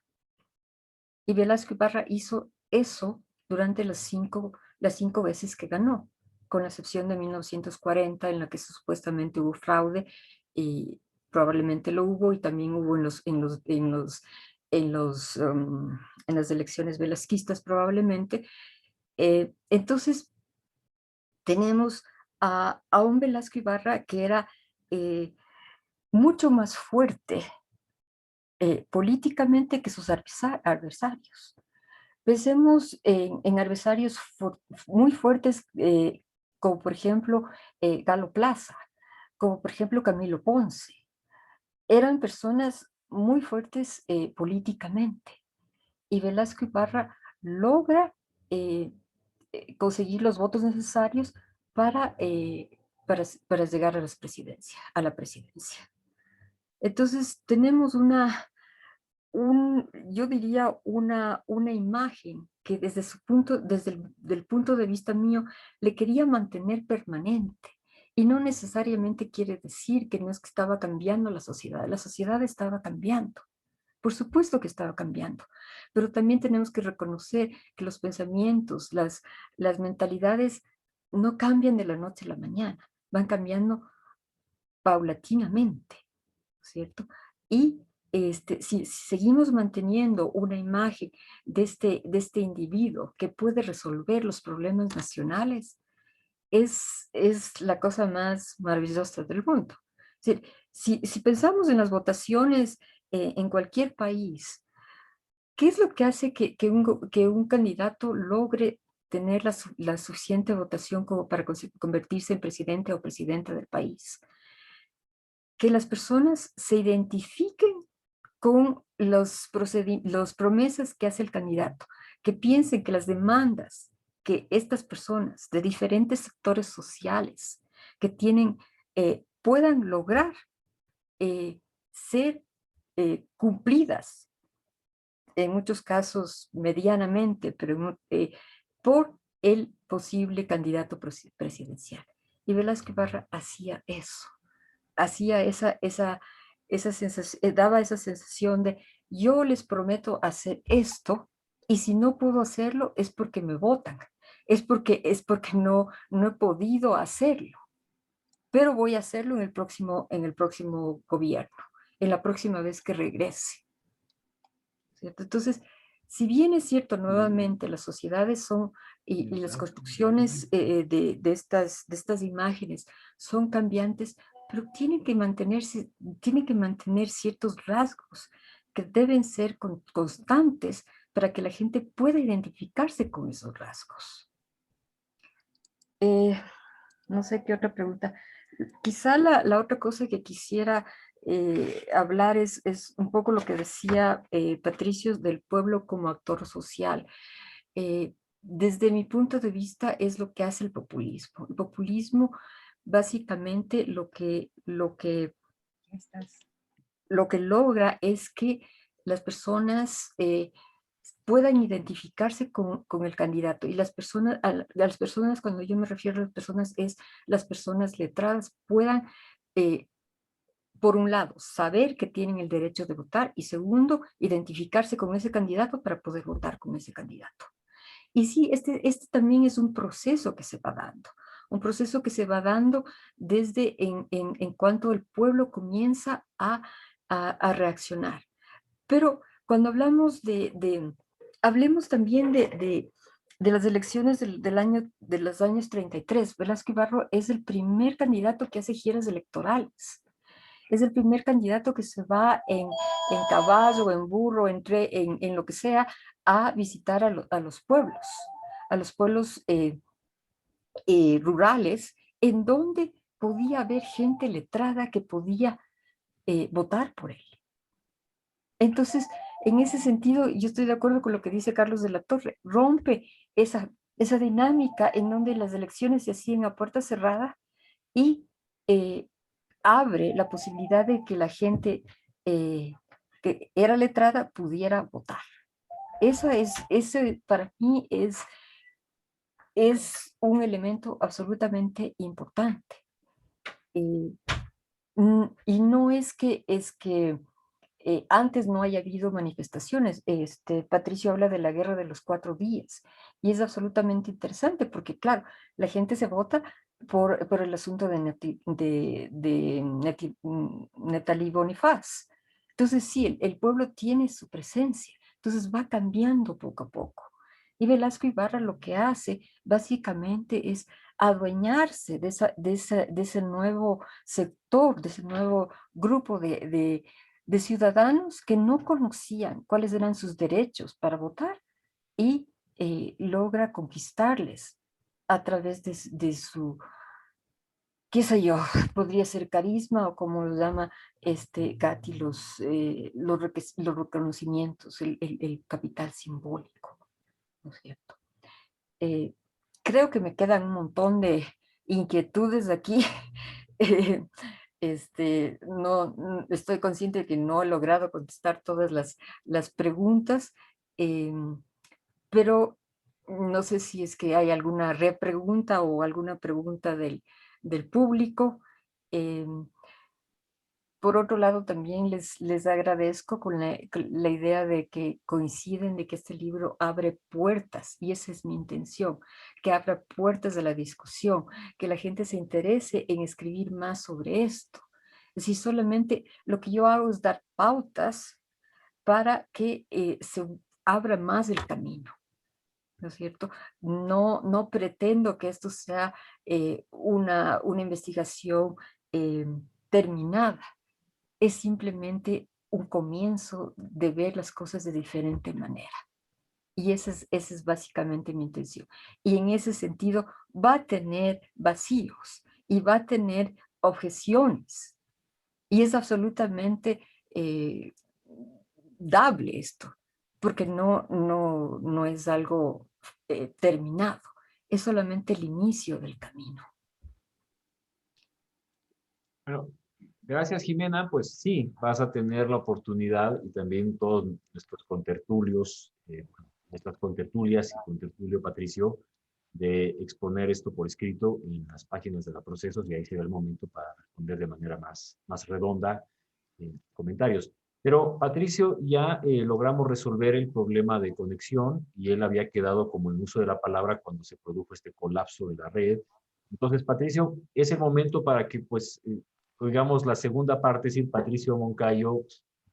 Y Velasco Ibarra hizo eso durante las cinco veces que ganó, con la excepción de 1940, en la que supuestamente hubo fraude, y probablemente lo hubo, y también hubo en las elecciones velasquistas probablemente. Entonces, tenemos a un Velasco Ibarra que era mucho más fuerte políticamente que sus adversarios. Pensemos en adversarios muy fuertes, como por ejemplo Galo Plaza, como por ejemplo Camilo Ponce. Eran personas muy fuertes políticamente. Y Velasco Ibarra logra conseguir los votos necesarios para llegar a la presidencia. Entonces tenemos yo diría una imagen que desde el punto de vista mío, le quería mantener permanente. Y no necesariamente quiere decir que no es que estaba cambiando la sociedad estaba cambiando. Por supuesto que estaba cambiando, pero también tenemos que reconocer que los pensamientos, las mentalidades no cambian de la noche a la mañana, van cambiando paulatinamente, ¿cierto? Y si seguimos manteniendo una imagen de este individuo que puede resolver los problemas nacionales, es la cosa más maravillosa del mundo. Si pensamos en las votaciones en cualquier país, ¿qué es lo que hace que un candidato logre tener la suficiente votación como para convertirse en presidente o presidenta del país? Que las personas se identifiquen con los promesas que hace el candidato, que piensen que las demandas que estas personas de diferentes sectores sociales que tienen puedan lograr ser cumplidas, en muchos casos medianamente, pero por el posible candidato presidencial. Y Velasco Ibarra hacía eso, hacía esa sensación, daba esa sensación de yo les prometo hacer esto, y si no puedo hacerlo es porque me votan, es porque no he podido hacerlo, pero voy a hacerlo en el próximo gobierno, en la próxima vez que regrese, ¿cierto? Entonces, si bien es cierto, nuevamente las sociedades son, y las construcciones de estas imágenes son cambiantes, pero tienen que mantener ciertos rasgos que deben ser constantes para que la gente pueda identificarse con esos rasgos. No sé qué otra pregunta. Quizá la otra cosa que quisiera hablar es un poco lo que decía Patricio del pueblo como actor social. Desde mi punto de vista es lo que hace el populismo. El populismo básicamente lo que logra es que las personas puedan identificarse con el candidato. Y las personas, cuando yo me refiero a las personas, es las personas letradas puedan, por un lado, saber que tienen el derecho de votar, y segundo, identificarse con ese candidato para poder votar con ese candidato. Y sí, este también es un proceso que se va dando. Un proceso que se va dando desde en cuanto el pueblo comienza a reaccionar. Pero cuando hablamos hablemos también de las elecciones de los años 33. Velasco Ibarra es el primer candidato que hace giras electorales. Es el primer candidato que se va en caballo, en burro, en lo que sea, a visitar a los pueblos rurales, en donde podía haber gente letrada que podía votar por él. Entonces, en ese sentido, yo estoy de acuerdo con lo que dice Carlos de la Torre, rompe esa dinámica en donde las elecciones se hacían a puerta cerrada, y abre la posibilidad de que la gente que era letrada pudiera votar. Ese para mí es un elemento absolutamente importante. Y no es que, antes no haya habido manifestaciones. Patricio habla de la guerra de los 4 días y es absolutamente interesante porque, claro, la gente se vota por el asunto de Natalie Bonifaz. Entonces, sí, el pueblo tiene su presencia, entonces va cambiando poco a poco. Y Velasco Ibarra lo que hace básicamente es adueñarse de ese nuevo sector, de ese nuevo grupo de ciudadanos que no conocían cuáles eran sus derechos para votar y logra conquistarles a través de su, qué sé yo, podría ser carisma o como lo llama Gatti, los reconocimientos, el capital simbólico, ¿no es cierto? Eh, Creo que me quedan un montón de inquietudes aquí. Eh, no, estoy consciente de que no he logrado contestar todas las preguntas, pero no sé si es que hay alguna repregunta o alguna pregunta del público. Em, por otro lado, también les agradezco con la idea de que coinciden de que este libro abre puertas, y esa es mi intención, que abra puertas de la discusión, que la gente se interese en escribir más sobre esto. Es decir, solamente lo que yo hago es dar pautas para que se abra más el camino, ¿no es cierto? No pretendo que esto sea una investigación terminada, es simplemente un comienzo de ver las cosas de diferente manera. Y esa es básicamente mi intención. Y en ese sentido va a tener vacíos y va a tener objeciones. Y es absolutamente dable esto, porque no es algo terminado, es solamente el inicio del camino. Bueno, gracias, Jimena. Pues sí, vas a tener la oportunidad y también todos nuestros contertulios, nuestras contertulias y contertulio Patricio, de exponer esto por escrito en las páginas de la Procesos y ahí será el momento para responder de manera más redonda en comentarios. Pero Patricio, ya logramos resolver el problema de conexión y él había quedado como en uso de la palabra cuando se produjo este colapso de la red. Entonces, Patricio, es el momento para que pues digamos, la segunda parte, es decir, Patricio Moncayo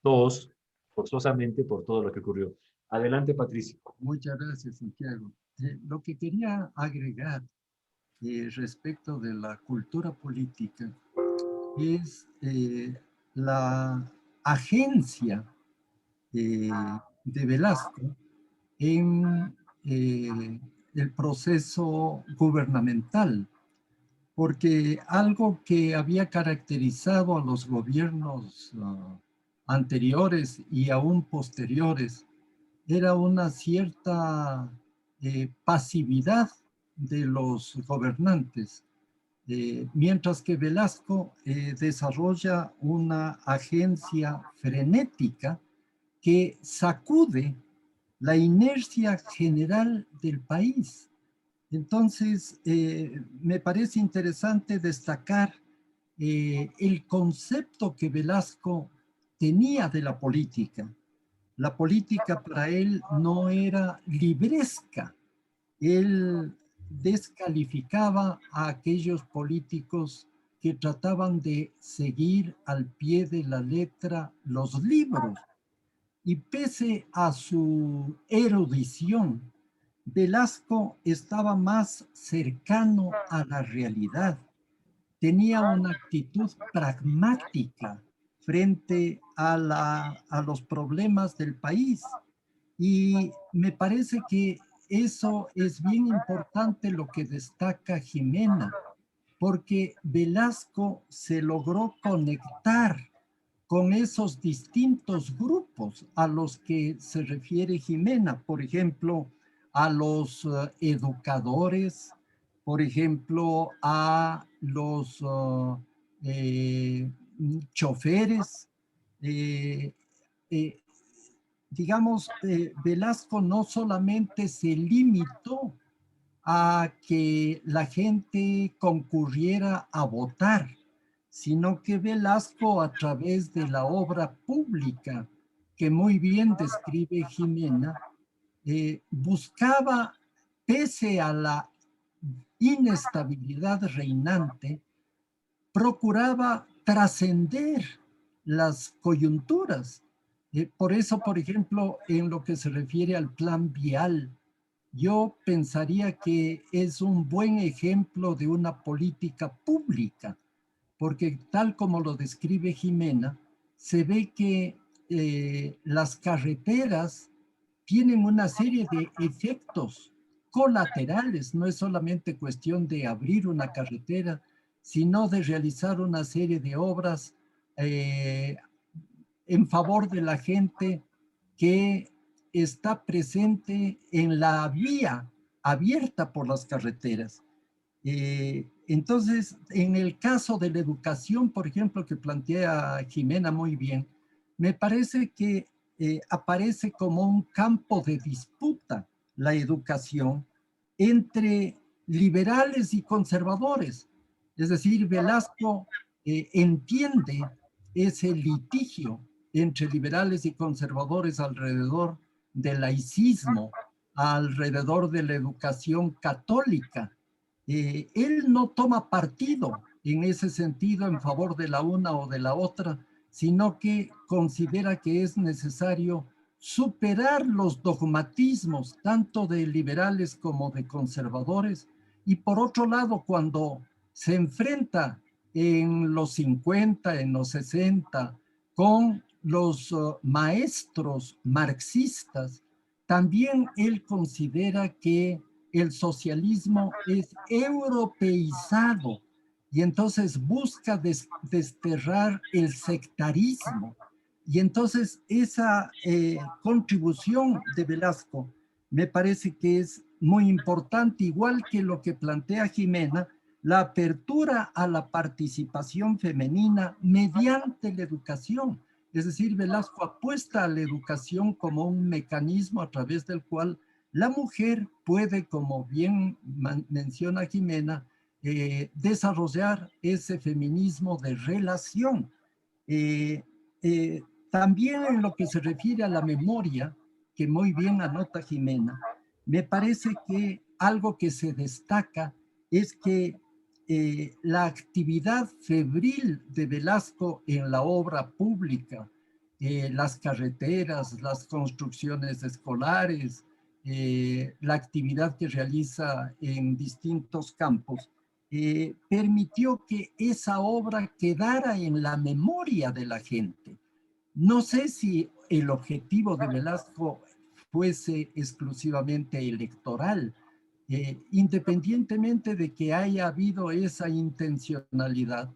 2, forzosamente por todo lo que ocurrió. Adelante, Patricio. Muchas gracias, Santiago. Lo que quería agregar respecto de la cultura política es la agencia de Velasco en el proceso gubernamental, porque algo que había caracterizado a los gobiernos anteriores y aún posteriores era una cierta pasividad de los gobernantes, mientras que Velasco desarrolla una agencia frenética que sacude la inercia general del país. Entonces, me parece interesante destacar el concepto que Velasco tenía de la política. La política para él no era libresca. Él descalificaba a aquellos políticos que trataban de seguir al pie de la letra los libros. Y pese a su erudición, Velasco estaba más cercano a la realidad. Tenía una actitud pragmática frente a los problemas del país. Y me parece que eso es bien importante lo que destaca Jimena, porque Velasco se logró conectar con esos distintos grupos a los que se refiere Jimena, por ejemplo, a los educadores, por ejemplo, a los choferes. eh, eh, digamos, Velasco no solamente se limitó a que la gente concurriera a votar, sino que Velasco, a través de la obra pública que muy bien describe Jimena, buscaba, pese a la inestabilidad reinante, procuraba trascender las coyunturas. Por eso, por ejemplo, en lo que se refiere al plan vial, yo pensaría que es un buen ejemplo de una política pública, porque tal como lo describe Jimena, se ve que las carreteras tienen una serie de efectos colaterales. No es solamente cuestión de abrir una carretera, sino de realizar una serie de obras en favor de la gente que está presente en la vía abierta por las carreteras. Entonces, en el caso de la educación, por ejemplo, que plantea Jimena muy bien, me parece que aparece como un campo de disputa la educación entre liberales y conservadores. Es decir, Velasco entiende ese litigio entre liberales y conservadores alrededor del laicismo, alrededor de la educación católica. Él no toma partido en ese sentido en favor de la una o de la otra, sino que considera que es necesario superar los dogmatismos, tanto de liberales como de conservadores, y por otro lado, cuando se enfrenta en los 50, en los 60, con los maestros marxistas, también él considera que el socialismo es europeizado y entonces busca desterrar el sectarismo. Y entonces esa contribución de Velasco me parece que es muy importante, igual que lo que plantea Jimena, la apertura a la participación femenina mediante la educación. Es decir, Velasco apuesta a la educación como un mecanismo a través del cual la mujer puede, como bien menciona Jimena, desarrollar ese feminismo de relación. También en lo que se refiere a la memoria, que muy bien anota Jimena, me parece que algo que se destaca es que la actividad febril de Velasco en la obra pública, las carreteras, las construcciones escolares, la actividad que realiza en distintos campos, permitió que esa obra quedara en la memoria de la gente. No sé si el objetivo de Velasco fuese exclusivamente electoral, independientemente de que haya habido esa intencionalidad,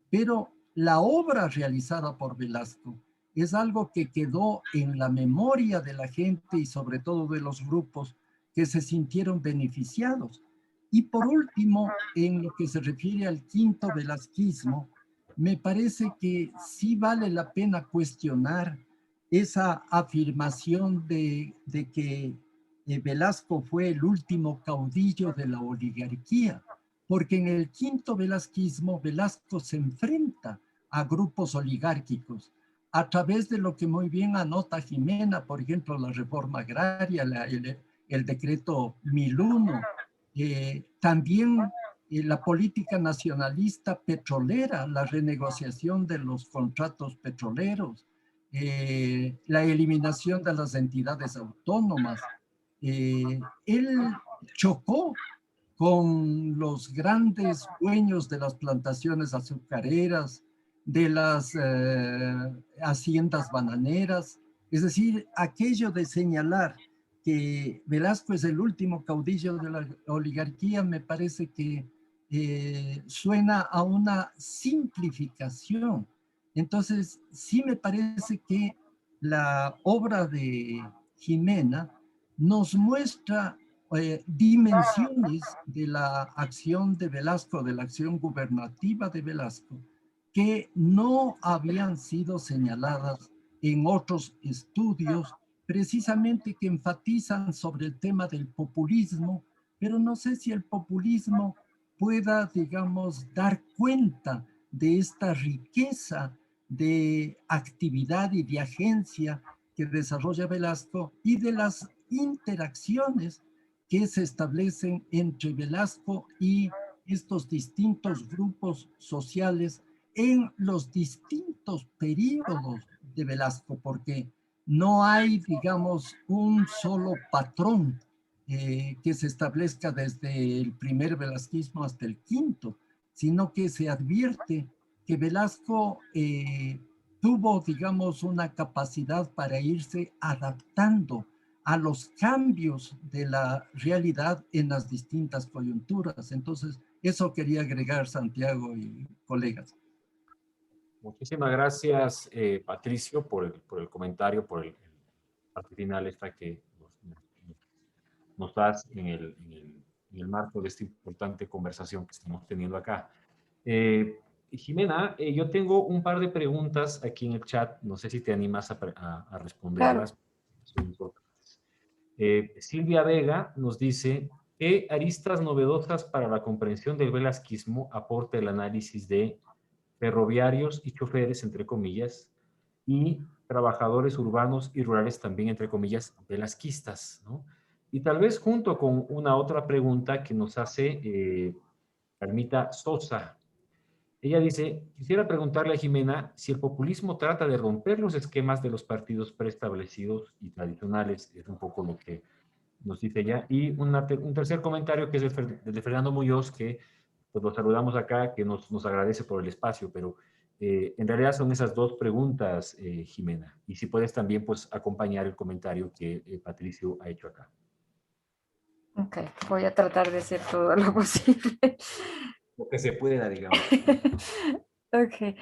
pero la obra realizada por Velasco es algo que quedó en la memoria de la gente y sobre todo de los grupos que se sintieron beneficiados. Y por último, en lo que se refiere al quinto velasquismo, me parece que sí vale la pena cuestionar esa afirmación de que Velasco fue el último caudillo de la oligarquía, porque en el quinto velasquismo Velasco se enfrenta a grupos oligárquicos a través de lo que muy bien anota Jimena, por ejemplo, la reforma agraria, el decreto 1001, también la política nacionalista petrolera, la renegociación de los contratos petroleros, la eliminación de las entidades autónomas. Él chocó con los grandes dueños de las plantaciones azucareras, de las haciendas bananeras, es decir, aquello de señalar que Velasco es el último caudillo de la oligarquía me parece que suena a una simplificación. Entonces, sí me parece que la obra de Jimena nos muestra dimensiones de la acción de Velasco, de la acción gubernativa de Velasco, que no habían sido señaladas en otros estudios, precisamente que enfatizan sobre el tema del populismo, pero no sé si el populismo pueda, digamos, dar cuenta de esta riqueza de actividad y de agencia que desarrolla Velasco y de las interacciones que se establecen entre Velasco y estos distintos grupos sociales en los distintos periodos de Velasco, porque no hay, digamos, un solo patrón que se establezca desde el primer velasquismo hasta el quinto, sino que se advierte que Velasco tuvo, digamos, una capacidad para irse adaptando a los cambios de la realidad en las distintas coyunturas. Entonces, eso quería agregar Santiago y colegas. Muchísimas gracias, Patricio, por el comentario, por el parte final esta que nos das en el marco de esta importante conversación que estamos teniendo acá. Jimena, yo tengo un par de preguntas aquí en el chat, no sé si te animas a responderlas. Claro. Silvia Vega nos dice, ¿qué aristas novedosas para la comprensión del velasquismo aporta el análisis de ferroviarios y choferes, entre comillas, y trabajadores urbanos y rurales también, entre comillas, velasquistas, ¿no? Y tal vez junto con una otra pregunta que nos hace Carmita Sosa. Ella dice, quisiera preguntarle a Jimena si el populismo trata de romper los esquemas de los partidos preestablecidos y tradicionales, es un poco lo que nos dice ella. Y un tercer comentario que es el de Fernando Muñoz, que pues lo saludamos acá, que nos agradece por el espacio, pero en realidad son esas dos preguntas, Jimena. Y si puedes también pues acompañar el comentario que Patricio ha hecho acá. Ok, voy a tratar de hacer todo lo posible. Lo que se pueda, digamos. Ok,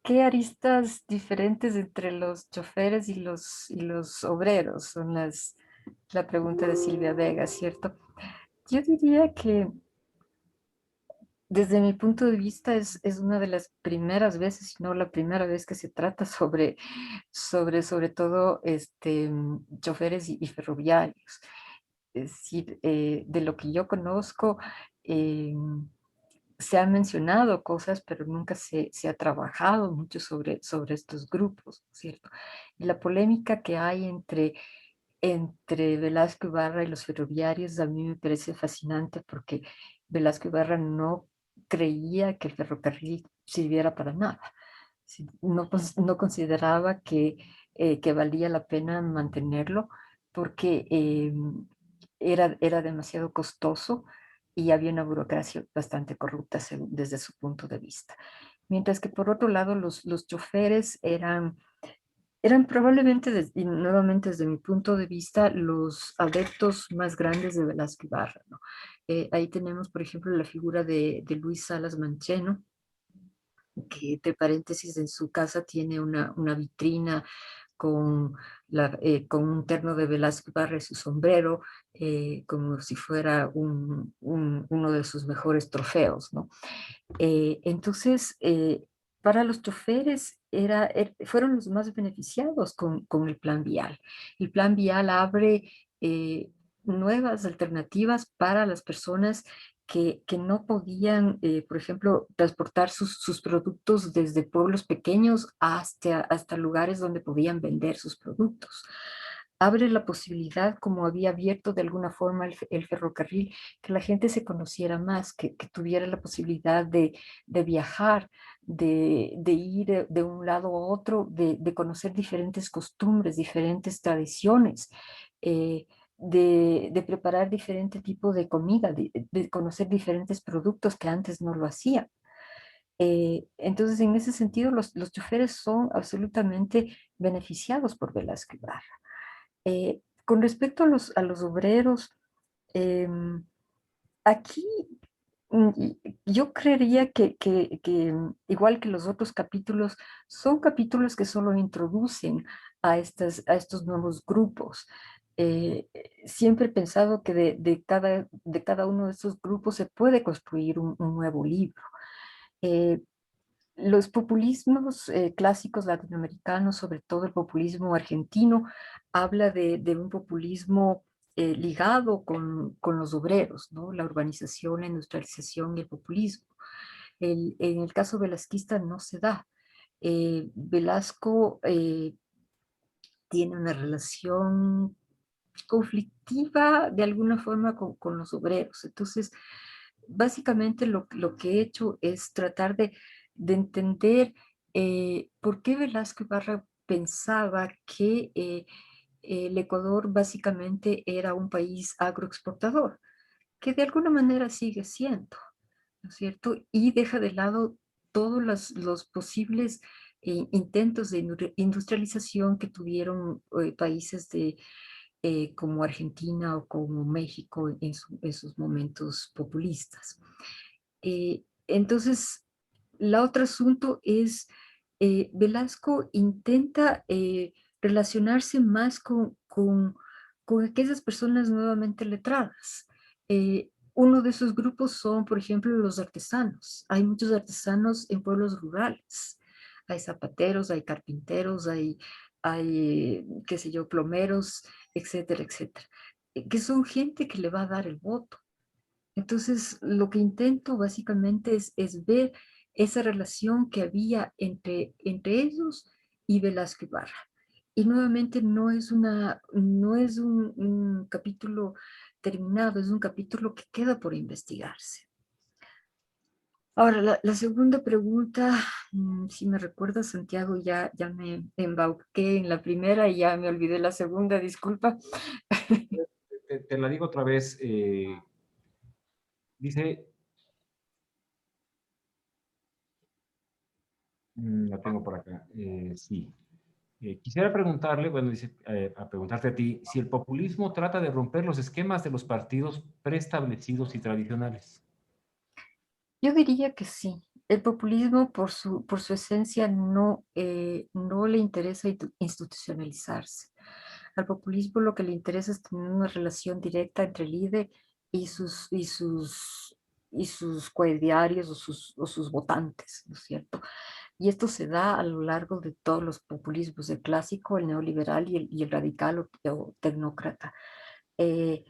¿qué aristas diferentes entre los choferes y los obreros? Son la pregunta de Silvia Vega, ¿cierto? Yo diría que desde mi punto de vista es una de las primeras veces, si no la primera vez que se trata sobre todo choferes y ferroviarios. Es decir, de lo que yo conozco, se han mencionado cosas, pero nunca se ha trabajado mucho sobre estos grupos, ¿cierto? Y la polémica que hay entre Velasco Ibarra y los ferroviarios a mí me parece fascinante porque Velasco Ibarra no creía que el ferrocarril sirviera para nada. No consideraba que valía la pena mantenerlo porque era demasiado costoso y había una burocracia bastante corrupta desde su punto de vista. Mientras que por otro lado los choferes eran probablemente, y nuevamente desde mi punto de vista, los adeptos más grandes de Velasco Ibarra, ¿no? Ahí tenemos, por ejemplo, la figura de Luis Salas Mancheno, que entre paréntesis en su casa tiene una vitrina con un terno de Velasco Ibarra y su sombrero, como si fuera uno de sus mejores trofeos, ¿no? Entonces, para los choferes fueron los más beneficiados con el plan vial. El plan vial abre nuevas alternativas para las personas que no podían, por ejemplo, transportar sus productos desde pueblos pequeños hasta lugares donde podían vender sus productos. Abre la posibilidad, como había abierto de alguna forma el ferrocarril, que la gente se conociera más, que tuviera la posibilidad de viajar, de ir de un lado a otro, de conocer diferentes costumbres, diferentes tradiciones, de preparar diferente tipo de comida, de conocer diferentes productos que antes no lo hacían. Entonces, en ese sentido, los choferes son absolutamente beneficiados por Velasco Ibarra. Con respecto a los obreros, em, aquí yo creería que igual que los otros capítulos, son capítulos que solo introducen a estos nuevos grupos. Siempre he pensado que de cada uno de estos grupos se puede construir un nuevo libro. Eh, los populismos clásicos latinoamericanos, sobre todo el populismo argentino, habla de un populismo ligado con los obreros, ¿no? La urbanización, la industrialización y el populismo. En el caso velasquista no se da. Velasco tiene una relación conflictiva de alguna forma con los obreros. Entonces, básicamente lo que he hecho es tratar de entender por qué Velasco Ibarra pensaba que el Ecuador básicamente era un país agroexportador, que de alguna manera sigue siendo, ¿no es cierto? Y deja de lado todos los posibles intentos de industrialización que tuvieron países como Argentina o como México en sus momentos populistas. Entonces, el otro asunto es, Velasco intenta relacionarse más con aquellas personas nuevamente letradas. Uno de esos grupos son, por ejemplo, los artesanos. Hay muchos artesanos en pueblos rurales. Hay zapateros, hay carpinteros, hay qué sé yo, plomeros, etcétera, etcétera, que son gente que le va a dar el voto. Entonces, lo que intento básicamente es ver esa relación que había entre ellos y Velasco Ibarra. Y nuevamente no es un capítulo terminado, es un capítulo que queda por investigarse. Ahora, la segunda pregunta, si me recuerdas, Santiago, ya me embauqué en la primera y ya me olvidé la segunda, disculpa. Te la digo otra vez. Dice, la tengo por acá. Sí. Quisiera preguntarle, bueno, dice, a preguntarte a ti, si el populismo trata de romper los esquemas de los partidos preestablecidos y tradicionales. Yo diría que sí. El populismo, por su esencia, no le interesa institucionalizarse. Al populismo lo que le interesa es tener una relación directa entre el líder y sus coediarios o sus votantes, ¿no es cierto? Y esto se da a lo largo de todos los populismos, el clásico, el neoliberal y el radical o tecnócrata. Eh,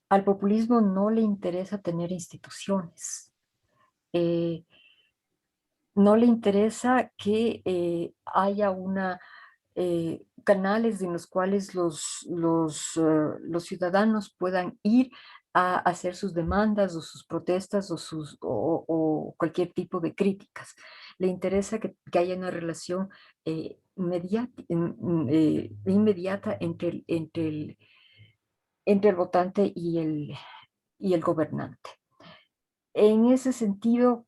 Al populismo no le interesa tener instituciones. Eh, no le interesa que haya canales en los cuales los ciudadanos puedan ir a hacer sus demandas o sus protestas o cualquier tipo de críticas. Le interesa que haya una relación inmediata entre el votante y el gobernante. En ese sentido,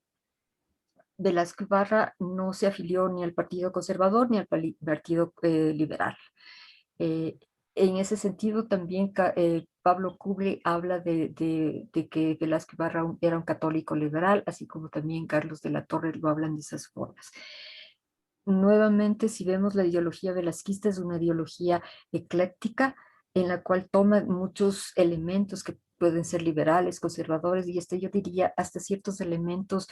Velasco Ibarra no se afilió ni al Partido Conservador ni al Partido Liberal. Eh, en ese sentido, también Pablo Cuble habla de que Velasco Ibarra era un católico liberal, así como también Carlos de la Torre lo hablan de esas formas. Nuevamente, si vemos la ideología velasquista, es una ideología ecléctica en la cual toma muchos elementos que pueden ser liberales, conservadores, y yo diría hasta ciertos elementos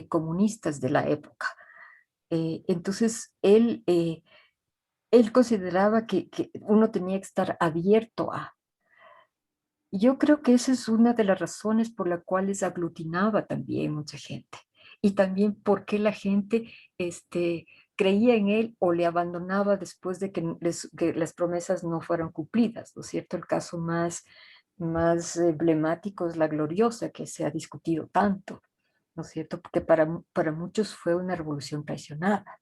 comunistas de la época. Entonces, él consideraba que uno tenía que estar abierto a. Yo creo que esa es una de las razones por las cuales aglutinaba también mucha gente. Y también porque la gente creía en él o le abandonaba después de que las promesas no fueron cumplidas, ¿no es cierto? El caso más emblemático es la Gloriosa, que se ha discutido tanto, ¿no es cierto? Porque para muchos fue una revolución traicionada.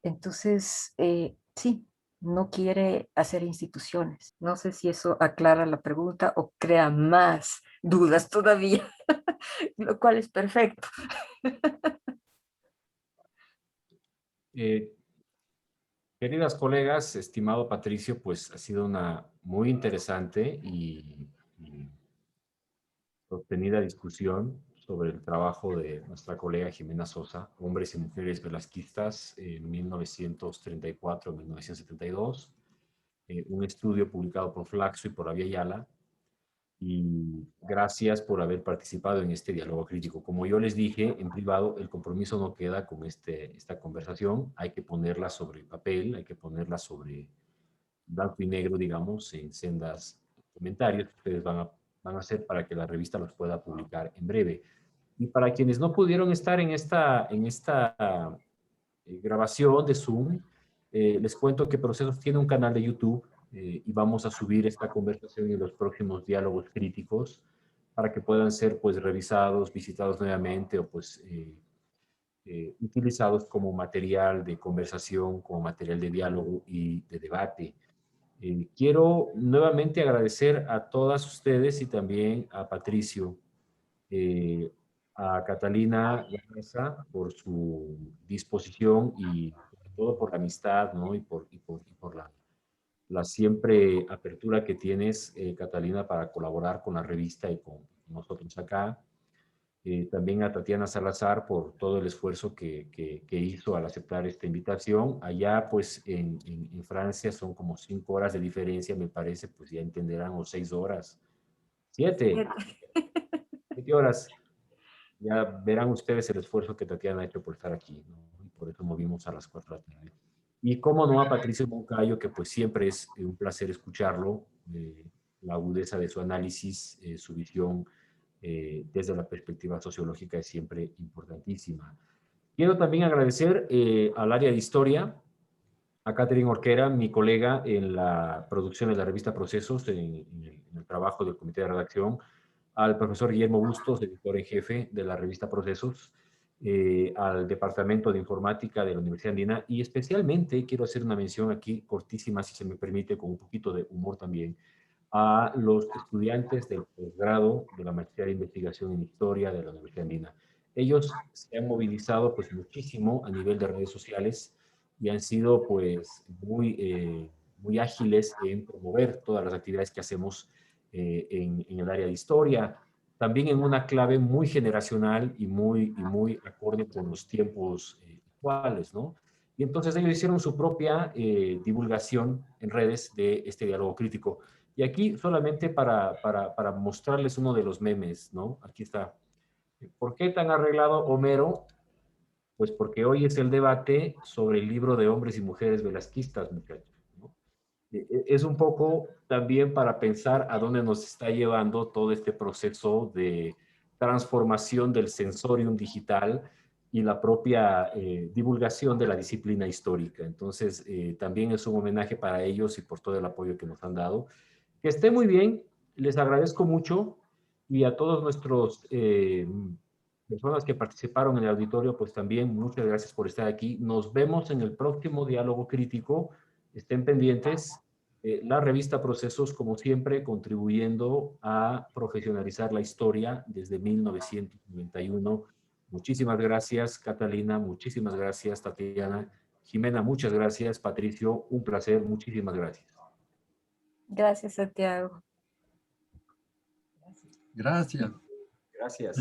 Entonces, sí, no quiere hacer instituciones. No sé si eso aclara la pregunta o crea más dudas todavía, lo cual es perfecto. Queridas colegas, estimado Patricio, pues ha sido una muy interesante y sostenida discusión sobre el trabajo de nuestra colega Jimena Sosa, Hombres y Mujeres Velasquistas, en 1934-1972, un estudio publicado por Flaxo y por Avia Yala, y gracias por haber participado en este diálogo crítico. Como yo les dije en privado, el compromiso no queda con esta conversación, hay que ponerla sobre papel, hay que ponerla sobre blanco y negro, digamos, en sendas comentarios que ustedes van a hacer para que la revista los pueda publicar en breve. Y para quienes no pudieron estar en esta grabación de Zoom, les cuento que Procesos tiene un canal de YouTube y vamos a subir esta conversación en los próximos diálogos críticos para que puedan ser pues revisados, visitados nuevamente o pues utilizados como material de conversación, como material de diálogo y de debate. Quiero nuevamente agradecer a todas ustedes y también a Patricio, a Catalina Garza por su disposición y sobre todo por la amistad, ¿no? Y por la siempre apertura que tienes, Catalina, para colaborar con la revista y con nosotros acá. También a Tatiana Salazar por todo el esfuerzo que hizo al aceptar esta invitación. Allá, pues, en Francia son como 5 horas de diferencia, me parece, pues ya entenderán, o 6 horas. 7 horas. Ya verán ustedes el esfuerzo que Tatiana ha hecho por estar aquí, ¿no? Y por eso movimos a las 4 de la tarde. Y cómo no a Patricio Moncayo, que pues siempre es un placer escucharlo, la agudeza de su análisis, su visión desde la perspectiva sociológica es siempre importantísima. Quiero también agradecer al área de historia, a Catherine Orquera, mi colega en la producción de la revista Procesos, en el trabajo del comité de redacción, al profesor Guillermo Bustos, editor en jefe de la revista Procesos, al Departamento de Informática de la Universidad Andina, y especialmente quiero hacer una mención aquí cortísima, si se me permite, con un poquito de humor también, a los estudiantes del posgrado de la Maestría de Investigación en Historia de la Universidad Andina. Ellos se han movilizado pues muchísimo a nivel de redes sociales y han sido pues muy ágiles en promover todas las actividades que hacemos en el área de historia, también en una clave muy generacional y muy acorde con los tiempos actuales, ¿no? Y entonces ellos hicieron su propia divulgación en redes de este diálogo crítico. Y aquí solamente para mostrarles uno de los memes, ¿no? Aquí está. ¿Por qué tan arreglado Homero? Pues porque hoy es el debate sobre el libro de hombres y mujeres velasquistas, muchachos, ¿no? Es un poco también para pensar a dónde nos está llevando todo este proceso de transformación del sensorium digital y la propia divulgación de la disciplina histórica. Entonces, también es un homenaje para ellos y por todo el apoyo que nos han dado. Que esté muy bien, les agradezco mucho y a todos nuestros personas que participaron en el auditorio, pues también muchas gracias por estar aquí. Nos vemos en el próximo diálogo crítico. Estén pendientes. La revista Procesos, como siempre, contribuyendo a profesionalizar la historia desde 1991. Muchísimas gracias, Catalina. Muchísimas gracias, Tatiana. Jimena, muchas gracias. Patricio, un placer. Muchísimas gracias. Gracias, Santiago. Gracias. Gracias.